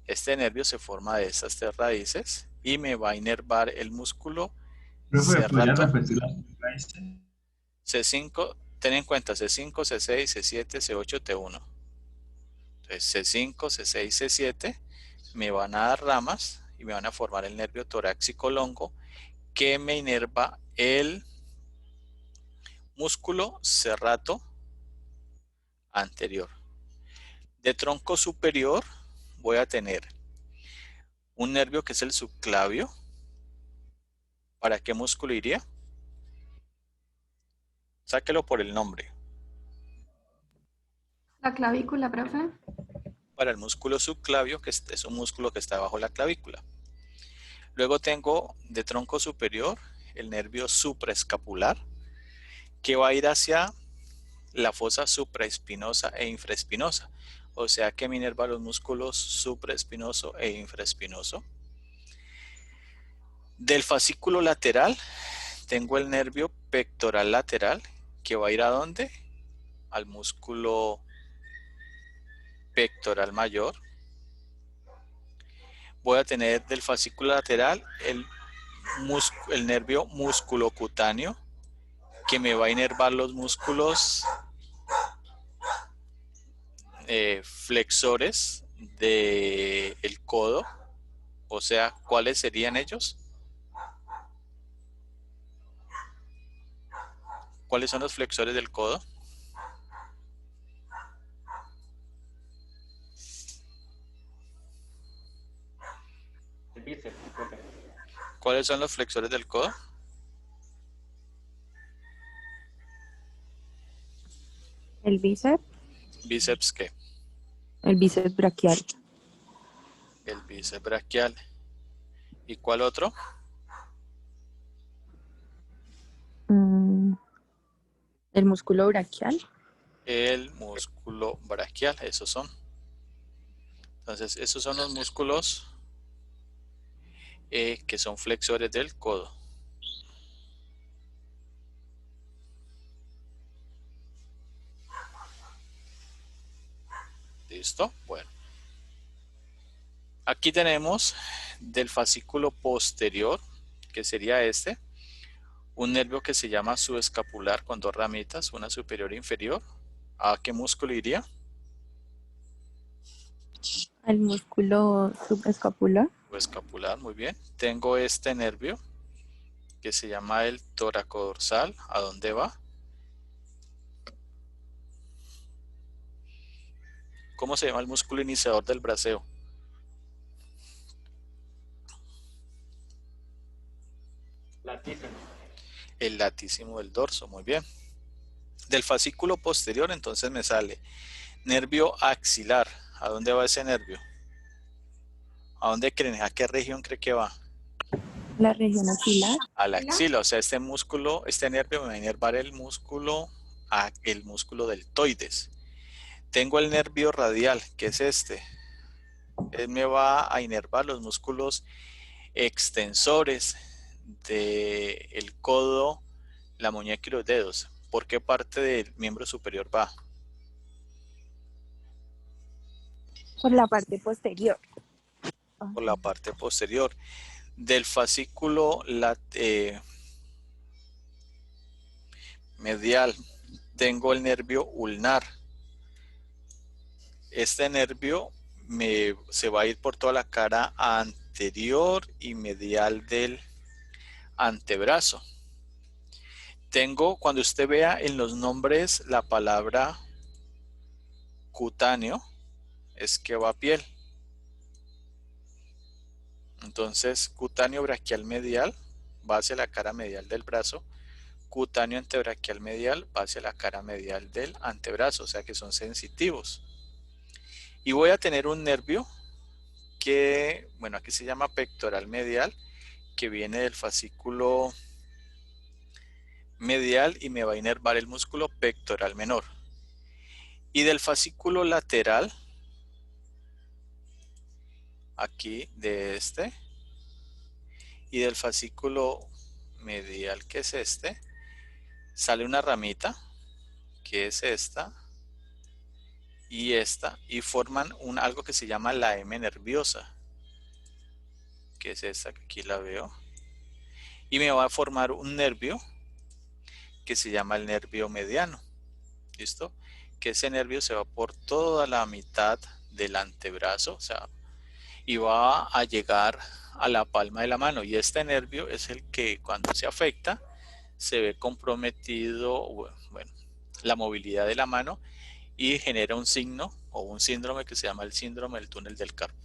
S1: Este nervio se forma de estas tres raíces y me va a inervar el músculo
S2: Profe, ¿podría
S1: cerrato.
S2: repetir las raíces?
S1: C5, ten en cuenta C5, C6, C7, C8, T1. Entonces C5, C6, C7 me van a dar ramas y me van a formar el nervio torácico longo que me inerva el músculo cerrato anterior. De tronco superior voy a tener un nervio que es el subclavio. ¿Para qué músculo iría? Sáquelo por el nombre.
S5: La clavícula, profe.
S1: Para el músculo subclavio, que es un músculo que está bajo la clavícula. Luego tengo de tronco superior el nervio supraescapular, que va a ir hacia la fosa supraespinosa e infraespinosa. O sea que me inerva los músculos supraespinoso e infraespinoso. Del fascículo lateral tengo el nervio pectoral lateral, que va a ir ¿a dónde? Al músculo pectoral mayor. Voy a tener del fascículo lateral el nervio musculocutáneo, que me va a inervar los músculos flexores del codo. O sea, ¿cuáles serían ellos? ¿Cuáles son los flexores del codo?
S4: El bíceps, profe.
S1: ¿Cuáles son los flexores del codo?
S6: El bíceps.
S1: ¿Bíceps qué?
S6: El bíceps braquial.
S1: El bíceps braquial. ¿Y cuál otro?
S6: El músculo braquial.
S1: El músculo braquial, esos son. Entonces, esos son los músculos que son flexores del codo. ¿Listo? Bueno. Aquí tenemos del fascículo posterior, que sería este, un nervio que se llama subescapular con dos ramitas, una superior e inferior. ¿A qué músculo iría?
S6: El músculo subescapular.
S1: Subescapular, muy bien. Tengo este nervio que se llama el toracodorsal. ¿A dónde va? ¿Cómo se llama el músculo iniciador del braceo?
S4: Latísimo.
S1: El latísimo del dorso, muy bien. Del fascículo posterior entonces me sale nervio axilar. ¿A dónde va ese nervio? ¿A dónde creen? ¿A qué región cree que va?
S6: La región axilar.
S1: A la axila, o sea, este músculo, este nervio me va a inervar el músculo deltoides. Tengo el nervio radial, que es este. Él me va a inervar los músculos extensores del codo, la muñeca y los dedos. ¿Por qué parte del miembro superior va?
S6: Por la parte posterior.
S1: Por la parte posterior. Del fascículo medial tengo el nervio ulnar. Este nervio se va a ir por toda la cara anterior y medial del antebrazo. Tengo, cuando usted vea en los nombres la palabra cutáneo, es que va a piel. Entonces, cutáneo braquial medial va hacia la cara medial del brazo. Cutáneo antebraquial medial va hacia la cara medial del antebrazo, o sea que son sensitivos. Y voy a tener un nervio que, bueno, aquí se llama pectoral medial, que viene del fascículo medial y me va a inervar el músculo pectoral menor. Y del fascículo lateral, aquí de este, y del fascículo medial, que es este, sale una ramita, que es esta, y forman algo que se llama la M nerviosa, que es esta, que aquí la veo, y me va a formar un nervio que se llama el nervio mediano. ¿Listo? Que ese nervio se va por toda la mitad del antebrazo, o sea, y va a llegar a la palma de la mano. Y este nervio es el que cuando se afecta se ve comprometido, bueno, la movilidad de la mano y genera un signo o un síndrome que se llama el síndrome del túnel del carpo.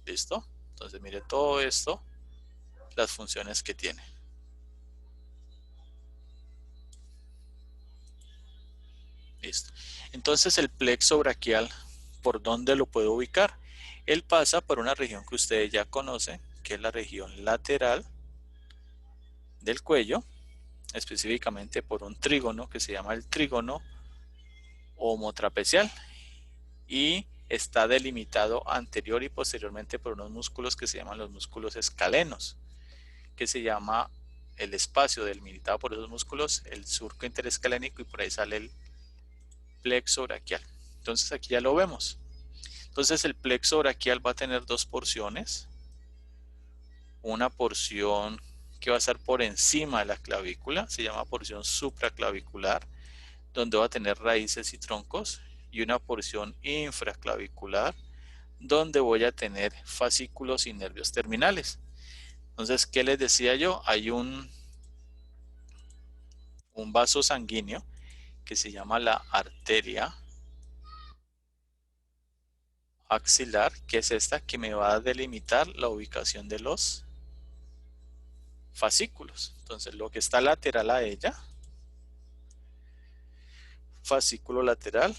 S1: ¿Listo? Entonces mire todo esto, las funciones que tiene. Listo. Entonces el plexo braquial, ¿por dónde lo puedo ubicar? Él pasa por una región que ustedes ya conocen, que es la región lateral del cuello, específicamente por un trígono que se llama el trígono homotrapecial, y está delimitado anterior y posteriormente por unos músculos que se llaman los músculos escalenos, que se llama el espacio delimitado por esos músculos, el surco interescalénico, y por ahí sale el plexo braquial. Entonces aquí ya lo vemos. Entonces el plexo braquial va a tener dos porciones. Una porción que va a estar por encima de la clavícula, se llama porción supraclavicular, donde va a tener raíces y troncos, y una porción infraclavicular, donde voy a tener fascículos y nervios terminales. Entonces, ¿qué les decía yo? Hay un vaso sanguíneo que se llama la arteria axilar, que es esta que me va a delimitar la ubicación de los fascículos. Entonces, lo que está lateral a ella, fascículo lateral,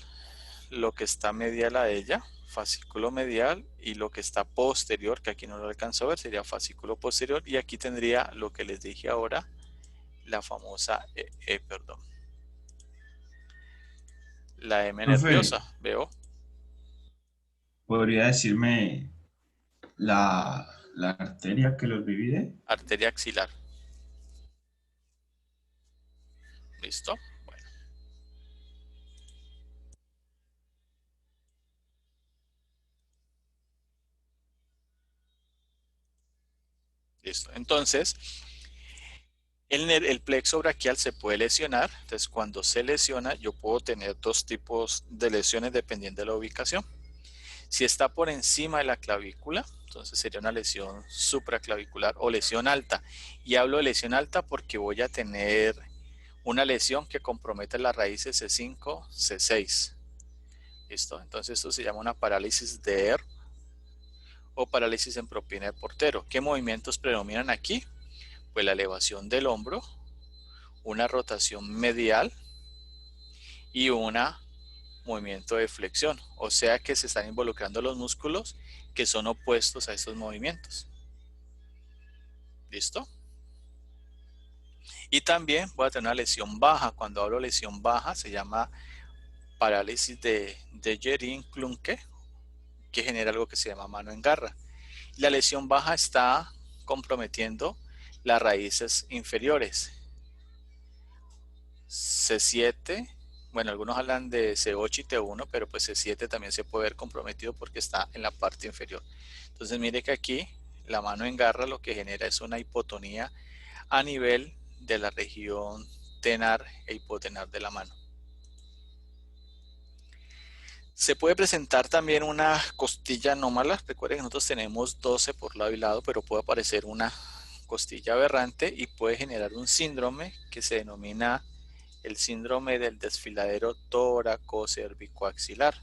S1: lo que está medial a ella, fascículo medial, y lo que está posterior, que aquí no lo alcanzo a ver, sería fascículo posterior, y aquí tendría lo que les dije ahora, la famosa la M
S2: Profe,
S1: nerviosa, ¿veo?
S2: ¿podría decirme la arteria que los divide?
S1: Arteria axilar. ¿Listo? Bueno. Listo. Entonces, el plexo braquial se puede lesionar. Entonces, cuando se lesiona, yo puedo tener dos tipos de lesiones dependiendo de la ubicación. Si está por encima de la clavícula, entonces sería una lesión supraclavicular o lesión alta. Y hablo de lesión alta porque voy a tener una lesión que compromete las raíces C5, C6. ¿Listo? Entonces esto se llama una parálisis de ER o parálisis en propina de portero. ¿Qué movimientos predominan aquí? Pues la elevación del hombro, una rotación medial y un movimiento de flexión. O sea que se están involucrando los músculos que son opuestos a estos movimientos. ¿Listo? Y también voy a tener una lesión baja. Cuando hablo de lesión baja se llama parálisis de Dejerin-Klunke, que genera algo que se llama mano en garra. La lesión baja está comprometiendo las raíces inferiores. C7, bueno, algunos hablan de C8 y T1, pero pues C7 también se puede ver comprometido porque está en la parte inferior. Entonces mire que aquí la mano en garra lo que genera es una hipotonía a nivel de la región tenar e hipotenar de la mano. Se puede presentar también una costilla anómala. Recuerden que nosotros tenemos 12 por lado y lado, pero puede aparecer una costilla aberrante y puede generar un síndrome que se denomina el síndrome del desfiladero tóraco-cervicoaxilar.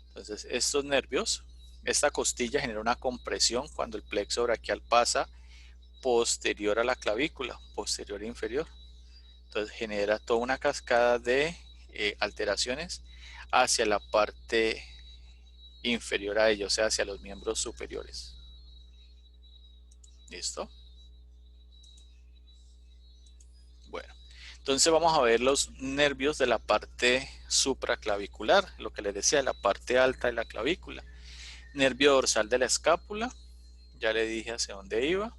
S1: Entonces, estos nervios, esta costilla genera una compresión cuando el plexo braquial pasa posterior a la clavícula, posterior e inferior. Entonces, genera toda una cascada de alteraciones hacia la parte inferior a ello, o sea, hacia los miembros superiores. ¿Listo? Bueno, entonces vamos a ver los nervios de la parte supraclavicular, lo que les decía, la parte alta de la clavícula. Nervio dorsal de la escápula, ya le dije hacia dónde iba,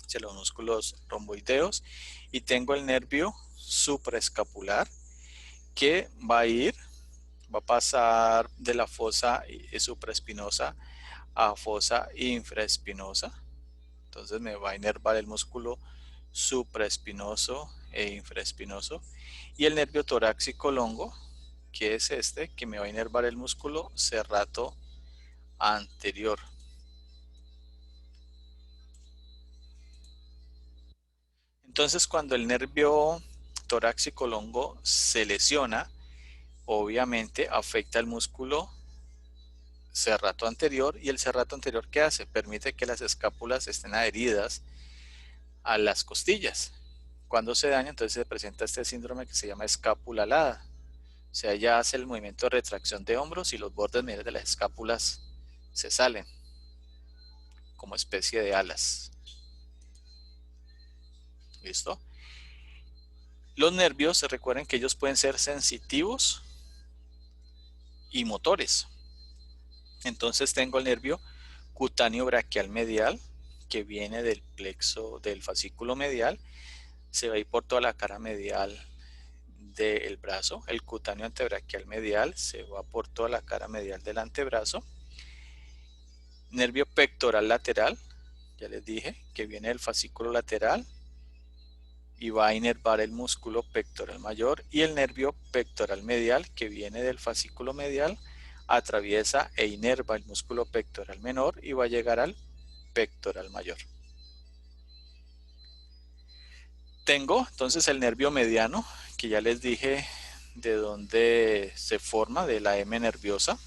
S1: hacia los músculos romboideos, y tengo el nervio supraescapular que va a pasar de la fosa supraespinosa a fosa infraespinosa. Entonces me va a inervar el músculo supraespinoso e infraespinoso. Y el nervio torácico longo, que es este, que me va a inervar el músculo serrato anterior. Entonces, cuando el nervio torácico longo se lesiona, obviamente afecta el músculo serrato anterior, y el serrato anterior, ¿qué hace? Permite que las escápulas estén adheridas a las costillas. Cuando se daña, entonces se presenta este síndrome que se llama escápula alada. O sea, ya hace el movimiento de retracción de hombros y los bordes mediales de las escápulas se salen como especie de alas. ¿Listo? Los nervios, recuerden que ellos pueden ser sensitivos y motores. Entonces tengo el nervio cutáneo braquial medial, que viene del plexo del fascículo medial, se va a ir por toda la cara medial del brazo. El cutáneo antebraquial medial se va por toda la cara medial del antebrazo. Nervio pectoral lateral, ya les dije, que viene del fascículo lateral y va a inervar el músculo pectoral mayor, y el nervio pectoral medial, que viene del fascículo medial atraviesa e inerva el músculo pectoral menor y va a llegar al pectoral mayor. Tengo entonces el nervio mediano, que ya les dije de dónde se forma, de la M nerviosa.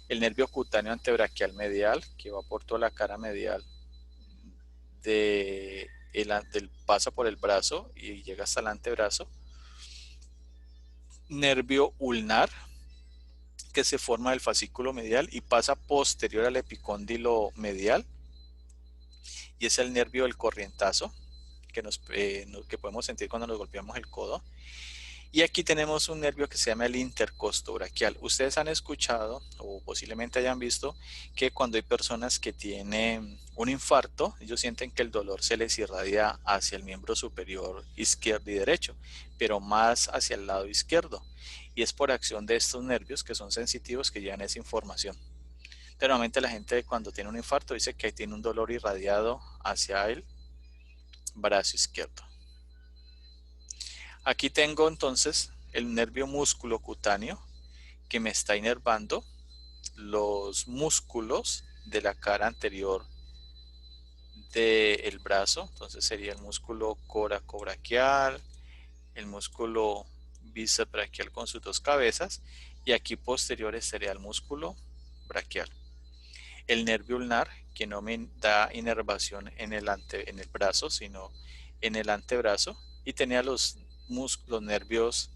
S1: El nervio cutáneo antebraquial medial, que va por toda la cara medial, pasa por el brazo y llega hasta el antebrazo. Nervio ulnar, que se forma del fascículo medial y pasa posterior al epicóndilo medial. Y es el nervio del corrientazo, que podemos sentir cuando nos golpeamos el codo. Y aquí tenemos un nervio que se llama el intercosto braquial. Ustedes han escuchado o posiblemente hayan visto que cuando hay personas que tienen un infarto, ellos sienten que el dolor se les irradia hacia el miembro superior izquierdo y derecho, pero más hacia el lado izquierdo. Y es por acción de estos nervios que son sensitivos que llevan esa información. Normalmente la gente cuando tiene un infarto dice que tiene un dolor irradiado hacia el brazo izquierdo. Aquí tengo entonces el nervio músculo cutáneo que me está inervando los músculos de la cara anterior del brazo. Entonces sería el músculo coracobraquial, el músculo bíceps braquial con sus dos cabezas, y aquí posteriores sería el músculo braquial. El nervio ulnar, que no me da inervación en el brazo, sino en el antebrazo, y tenía los nervios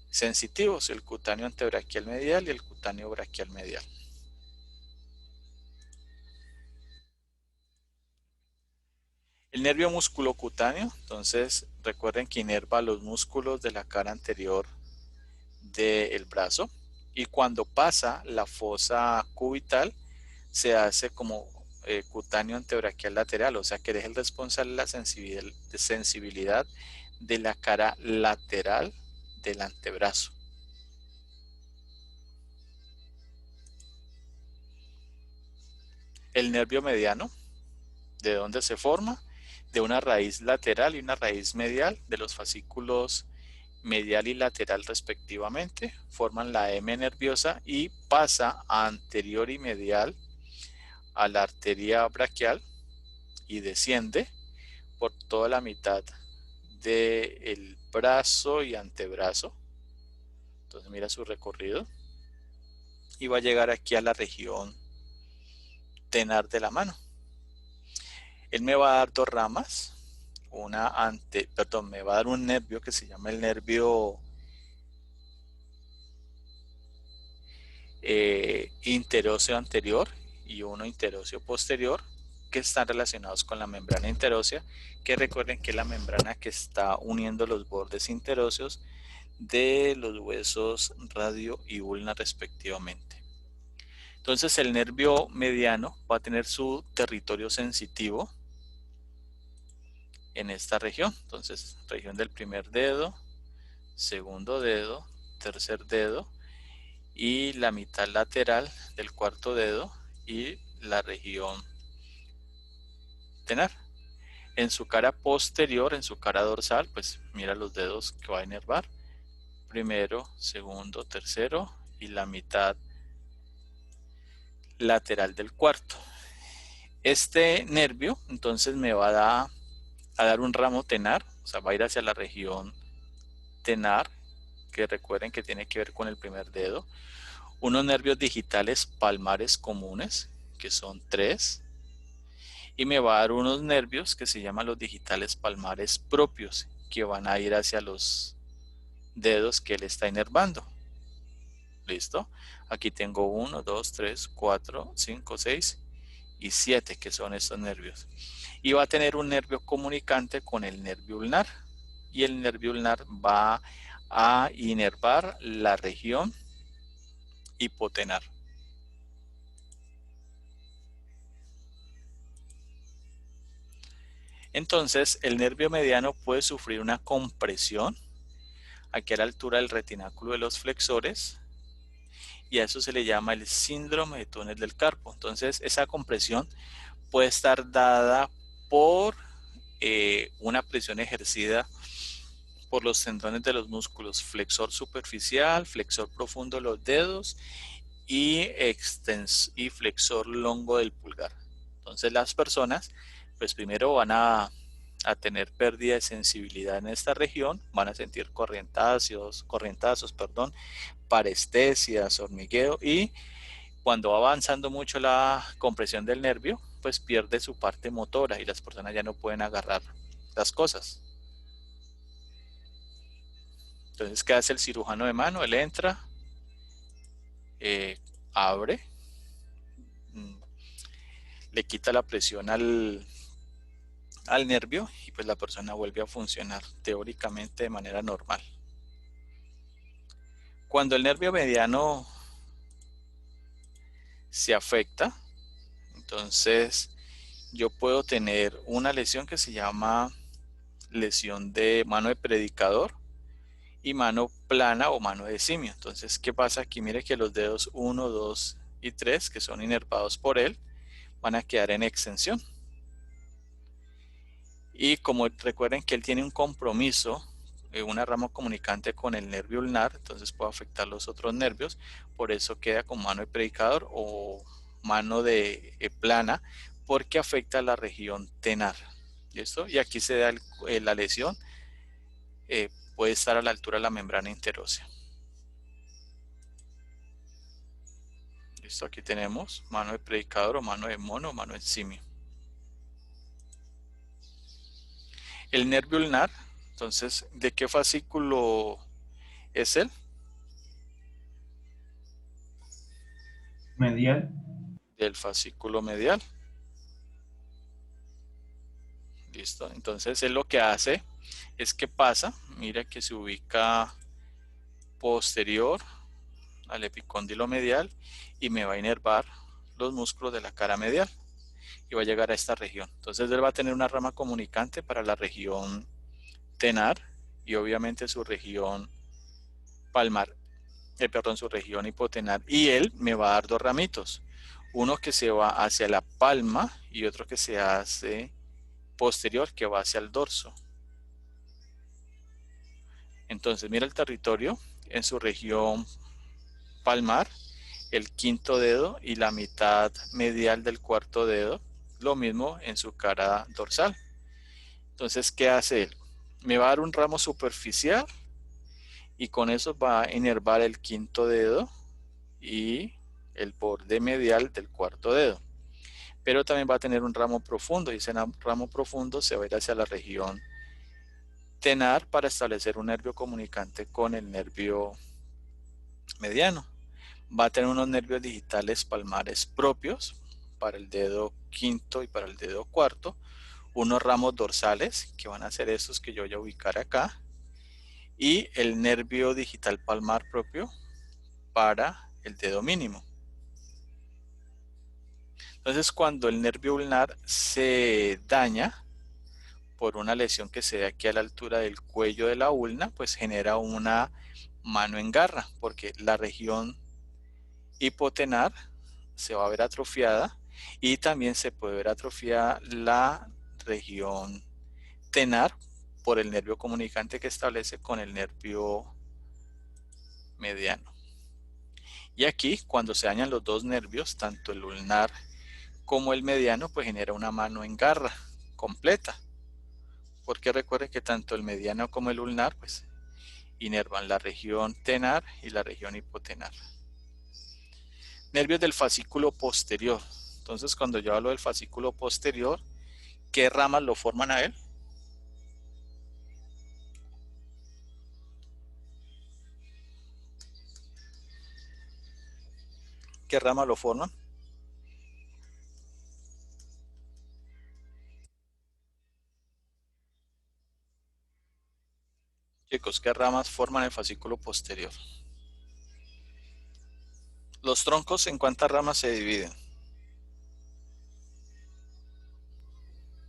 S1: sensitivos, el cutáneo antebraquial medial y el cutáneo braquial medial. El nervio musculocutáneo, entonces recuerden que inerva los músculos de la cara anterior del brazo, y cuando pasa la fosa cubital se hace como cutáneo antebraquial lateral, o sea que es el responsable de la sensibilidad de la cara lateral del antebrazo. El nervio mediano, ¿de dónde se forma? De una raíz lateral y una raíz medial de los fascículos medial y lateral respectivamente. Forman la M nerviosa y pasa anterior y medial a la arteria braquial y desciende por toda la mitad del brazo y antebrazo. Entonces mira su recorrido y va a llegar aquí a la región tenar de la mano. Él me va a dar dos ramas, me va a dar un nervio que se llama el nervio interóseo anterior y uno interóseo posterior, que están relacionados con la membrana interósea, que recuerden que es la membrana que está uniendo los bordes interóseos de los huesos radio y ulna respectivamente. Entonces el nervio mediano va a tener su territorio sensitivo en esta región. Entonces, región del primer dedo, segundo dedo, tercer dedo y la mitad lateral del cuarto dedo y la región tenar. En su cara posterior, en su cara dorsal, pues mira los dedos que va a inervar. Primero, segundo, tercero y la mitad lateral del cuarto. Este nervio entonces me va a dar un ramo tenar, o sea, va a ir hacia la región tenar, que recuerden que tiene que ver con el primer dedo. Unos nervios digitales palmares comunes, que son 3, y me va a dar unos nervios que se llaman los digitales palmares propios, que van a ir hacia los dedos que él está inervando. ¿Listo? Aquí tengo 1, 2, 3, 4, 5, 6 y 7, que son estos nervios. Y va a tener un nervio comunicante con el nervio ulnar. Y el nervio ulnar va a inervar la región hipotenar. Entonces, el nervio mediano puede sufrir una compresión aquí a la altura del retináculo de los flexores, y a eso se le llama el síndrome de túnel del carpo. Entonces, esa compresión puede estar dada por una presión ejercida por los tendones de los músculos flexor superficial, flexor profundo de los dedos y flexor longo del pulgar. Entonces las personas, pues primero van a tener pérdida de sensibilidad en esta región, van a sentir corrientazos, parestesias, hormigueo, y cuando va avanzando mucho la compresión del nervio, pues pierde su parte motora y las personas ya no pueden agarrar las cosas. Entonces, ¿qué hace el cirujano de mano? Él entra, abre, le quita la presión al nervio y pues la persona vuelve a funcionar teóricamente de manera normal. Cuando el nervio mediano se afecta, entonces yo puedo tener una lesión que se llama lesión de mano de predicador y mano plana o mano de simio. Entonces, ¿qué pasa aquí? Mire que los dedos 1, 2 y 3, que son inervados por él, van a quedar en extensión. Y como recuerden que él tiene un compromiso, una rama comunicante con el nervio ulnar, entonces puede afectar los otros nervios, por eso queda con mano de predicador o mano de plana, porque afecta la región tenar. ¿Listo? Y aquí se da la lesión, puede estar a la altura de la membrana interósea. ¿Listo? Aquí tenemos mano de predicador o mano de mono o mano de simio. El nervio ulnar, entonces, ¿de qué fascículo es él?
S2: Medial.
S1: Del fascículo medial. Listo, entonces él lo que hace es que pasa, mira que se ubica posterior al epicóndilo medial y me va a inervar los músculos de la cara medial y va a llegar a esta región. Entonces él va a tener una rama comunicante para la región tenar y obviamente su región palmar, su región hipotenar, y él me va a dar dos ramitos, uno que se va hacia la palma y otro que se hace posterior, que va hacia el dorso. Entonces mira el territorio en su región palmar, el quinto dedo y la mitad medial del cuarto dedo, lo mismo en su cara dorsal. Entonces, ¿qué hace él? Me va a dar un ramo superficial y con eso va a inervar el quinto dedo y el borde medial del cuarto dedo. Pero también va a tener un ramo profundo y ese ramo profundo se va a ir hacia la región tenar para establecer un nervio comunicante con el nervio mediano. Va a tener unos nervios digitales palmares propios para el dedo quinto y para el dedo cuarto, unos ramos dorsales que van a ser estos que yo voy a ubicar acá, y el nervio digital palmar propio para el dedo mínimo. Entonces, cuando el nervio ulnar se daña por una lesión que se da aquí a la altura del cuello de la ulna, pues genera una mano en garra, porque la región hipotenar se va a ver atrofiada y también se puede ver atrofiada la región tenar por el nervio comunicante que establece con el nervio mediano. Y aquí, cuando se dañan los dos nervios, tanto el ulnar como el mediano, pues genera una mano en garra completa. Porque recuerden que tanto el mediano como el ulnar, pues, inervan la región tenar y la región hipotenar. Nervios del fascículo posterior. Entonces, cuando yo hablo del fascículo posterior, ¿qué ramas lo forman a él? ¿Qué ramas lo forman? Chicos, ¿qué ramas forman el fascículo posterior? Los troncos, ¿en cuántas ramas se dividen?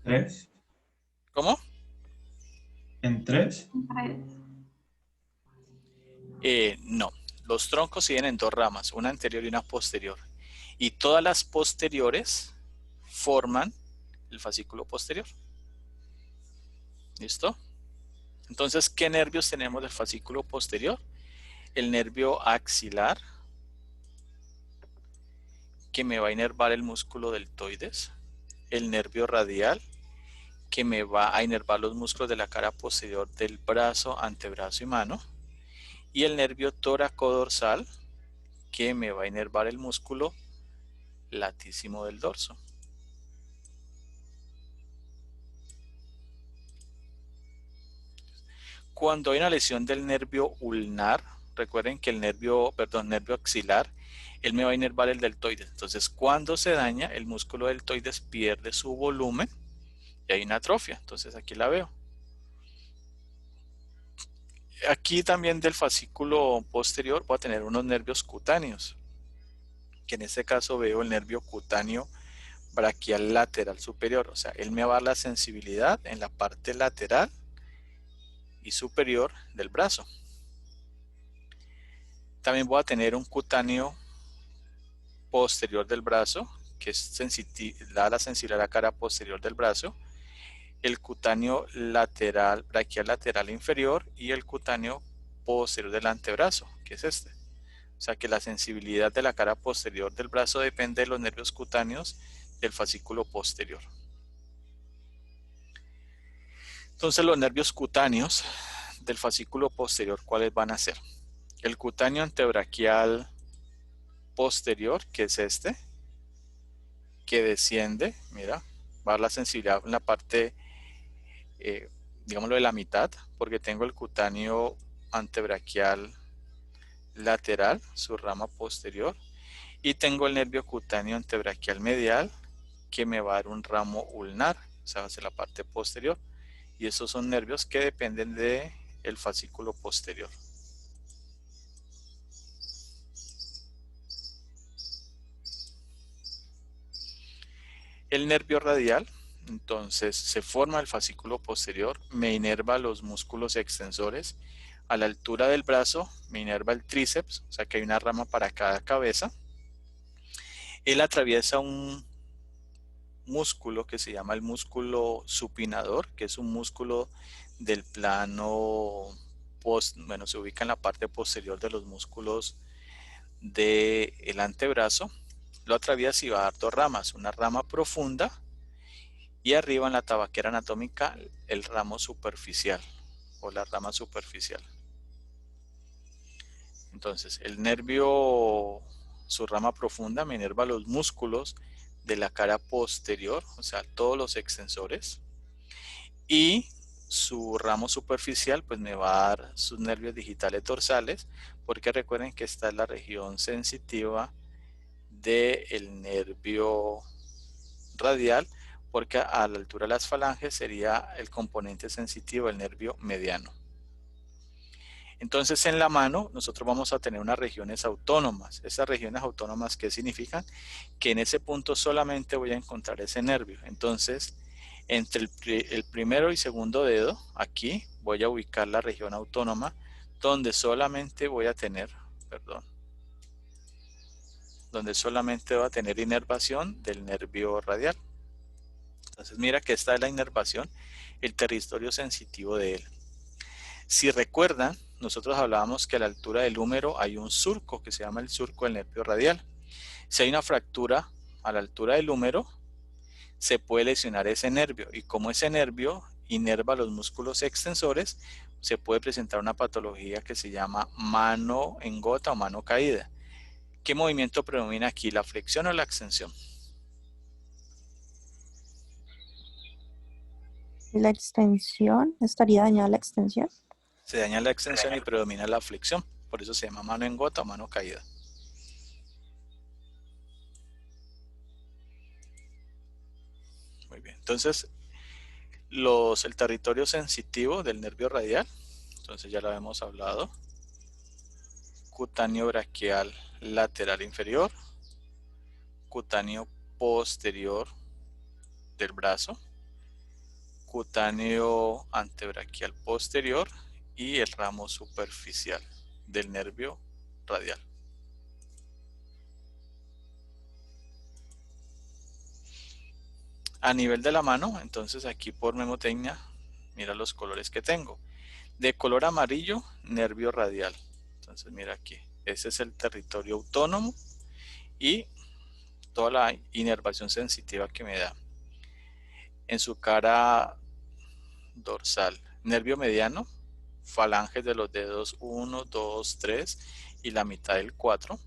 S2: 3.
S1: ¿Cómo?
S2: ¿En 3?
S1: No. Los troncos se dividen en dos ramas, una anterior y una posterior. Y todas las posteriores forman el fascículo posterior. ¿Listo? Entonces, ¿qué nervios tenemos del fascículo posterior? El nervio axilar, que me va a inervar el músculo deltoides, el nervio radial, que me va a inervar los músculos de la cara posterior del brazo, antebrazo y mano, y el nervio tóraco-dorsal, que me va a inervar el músculo latísimo del dorso. Cuando hay una lesión del nervio ulnar, recuerden que el nervio axilar, él me va a inervar el deltoides. Entonces, cuando se daña, el músculo deltoides pierde su volumen y hay una atrofia. Entonces, aquí la veo. Aquí también del fascículo posterior voy a tener unos nervios cutáneos, que en este caso veo el nervio cutáneo braquial lateral superior. O sea, él me va a dar la sensibilidad en la parte lateral y superior del brazo. También voy a tener un cutáneo posterior del brazo, que es da la sensibilidad a la cara posterior del brazo, el cutáneo lateral, braquial lateral inferior y el cutáneo posterior del antebrazo, que es este. O sea que la sensibilidad de la cara posterior del brazo depende de los nervios cutáneos del fascículo posterior. Entonces los nervios cutáneos del fascículo posterior, ¿cuáles van a ser? El cutáneo antebraquial posterior, que es este, que desciende, mira, va a dar la sensibilidad en la parte, digámoslo, de la mitad, porque tengo el cutáneo antebraquial lateral, su rama posterior, y tengo el nervio cutáneo antebraquial medial, que me va a dar un ramo ulnar, o sea, hacia la parte posterior, y esos son nervios que dependen del fascículo posterior. El nervio radial, entonces, se forma el fascículo posterior, me inerva los músculos extensores. A la altura del brazo me inerva el tríceps, o sea que hay una rama para cada cabeza. Él atraviesa un músculo que se llama el músculo supinador, que es un músculo del plano se ubica en la parte posterior de los músculos del antebrazo. Lo atraviesa y va a dar dos ramas, una rama profunda y arriba en la tabaquera anatómica el ramo superficial o la rama superficial. Entonces el nervio, su rama profunda me inerva los músculos de la cara posterior, o sea todos los extensores, y su ramo superficial pues me va a dar sus nervios digitales dorsales, porque recuerden que esta es la región sensitiva del nervio radial, porque a la altura de las falanges sería el componente sensitivo del nervio mediano. Entonces en la mano nosotros vamos a tener unas regiones autónomas. Esas regiones autónomas, ¿qué significan? Que en ese punto solamente voy a encontrar ese nervio. Entonces entre el primero y segundo dedo, aquí voy a ubicar la región autónoma donde solamente voy a tener, donde solamente va a tener inervación del nervio radial. Entonces mira que esta es la inervación, el territorio sensitivo de él. Si recuerdan, nosotros hablábamos que a la altura del húmero hay un surco que se llama el surco del nervio radial. Si hay una fractura a la altura del húmero, se puede lesionar ese nervio, y como ese nervio inerva los músculos extensores, se puede presentar una patología que se llama mano en gota o mano caída. ¿Qué movimiento predomina aquí, la flexión o la extensión?
S6: La extensión, ¿estaría dañada la extensión?
S1: Se daña la extensión y predomina la flexión, por eso se llama mano en gota o mano caída. Muy bien, entonces el territorio sensitivo del nervio radial, entonces ya lo habíamos hablado, cutáneo braquial lateral inferior, cutáneo posterior del brazo, cutáneo antebraquial posterior y el ramo superficial del nervio radial. A nivel de la mano, entonces aquí por memotecnia, mira los colores que tengo. De color amarillo, nervio radial. Entonces mira aquí, ese es el territorio autónomo y toda la inervación sensitiva que me da. En su cara dorsal, nervio mediano, falanges de los dedos 1, 2, 3 y la mitad del 4.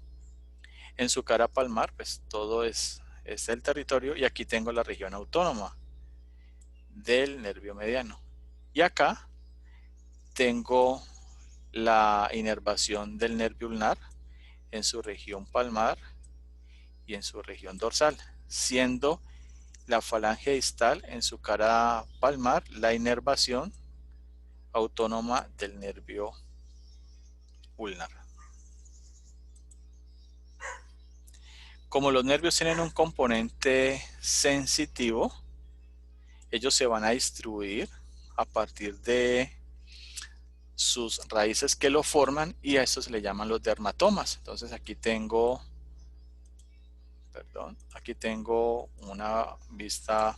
S1: En su cara palmar, pues todo es el territorio, y aquí tengo la región autónoma del nervio mediano. Y acá tengo la inervación del nervio ulnar en su región palmar y en su región dorsal, siendo la falange distal en su cara palmar la inervación autónoma del nervio ulnar. Como los nervios tienen un componente sensitivo, ellos se van a distribuir a partir de sus raíces que lo forman, y a esto se le llaman los dermatomas. Entonces aquí tengo una vista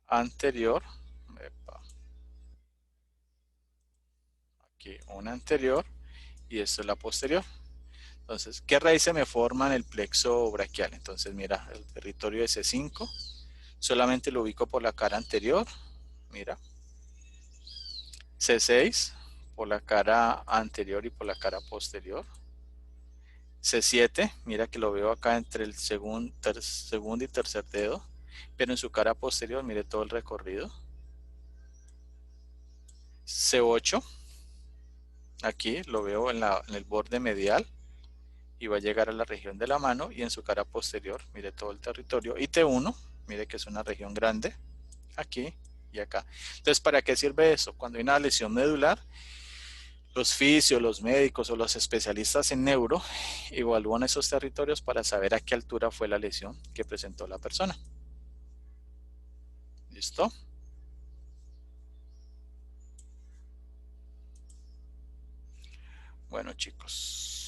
S1: anterior, aquí una anterior, y esto es la posterior. Entonces, ¿qué raíces me forman el plexo braquial? Entonces, mira, el territorio de C5, solamente lo ubico por la cara anterior, mira. C6, por la cara anterior y por la cara posterior. C7, mira que lo veo acá entre el segundo y tercer dedo, pero en su cara posterior, mire todo el recorrido. C8, aquí lo veo en el borde medial y va a llegar a la región de la mano, y en su cara posterior, mire todo el territorio. Y T1, mire que es una región grande, aquí y acá. Entonces, ¿para qué sirve eso? Cuando hay una lesión medular, los fisios, los médicos o los especialistas en neuro evalúan esos territorios para saber a qué altura fue la lesión que presentó la persona. ¿Listo? Bueno, chicos.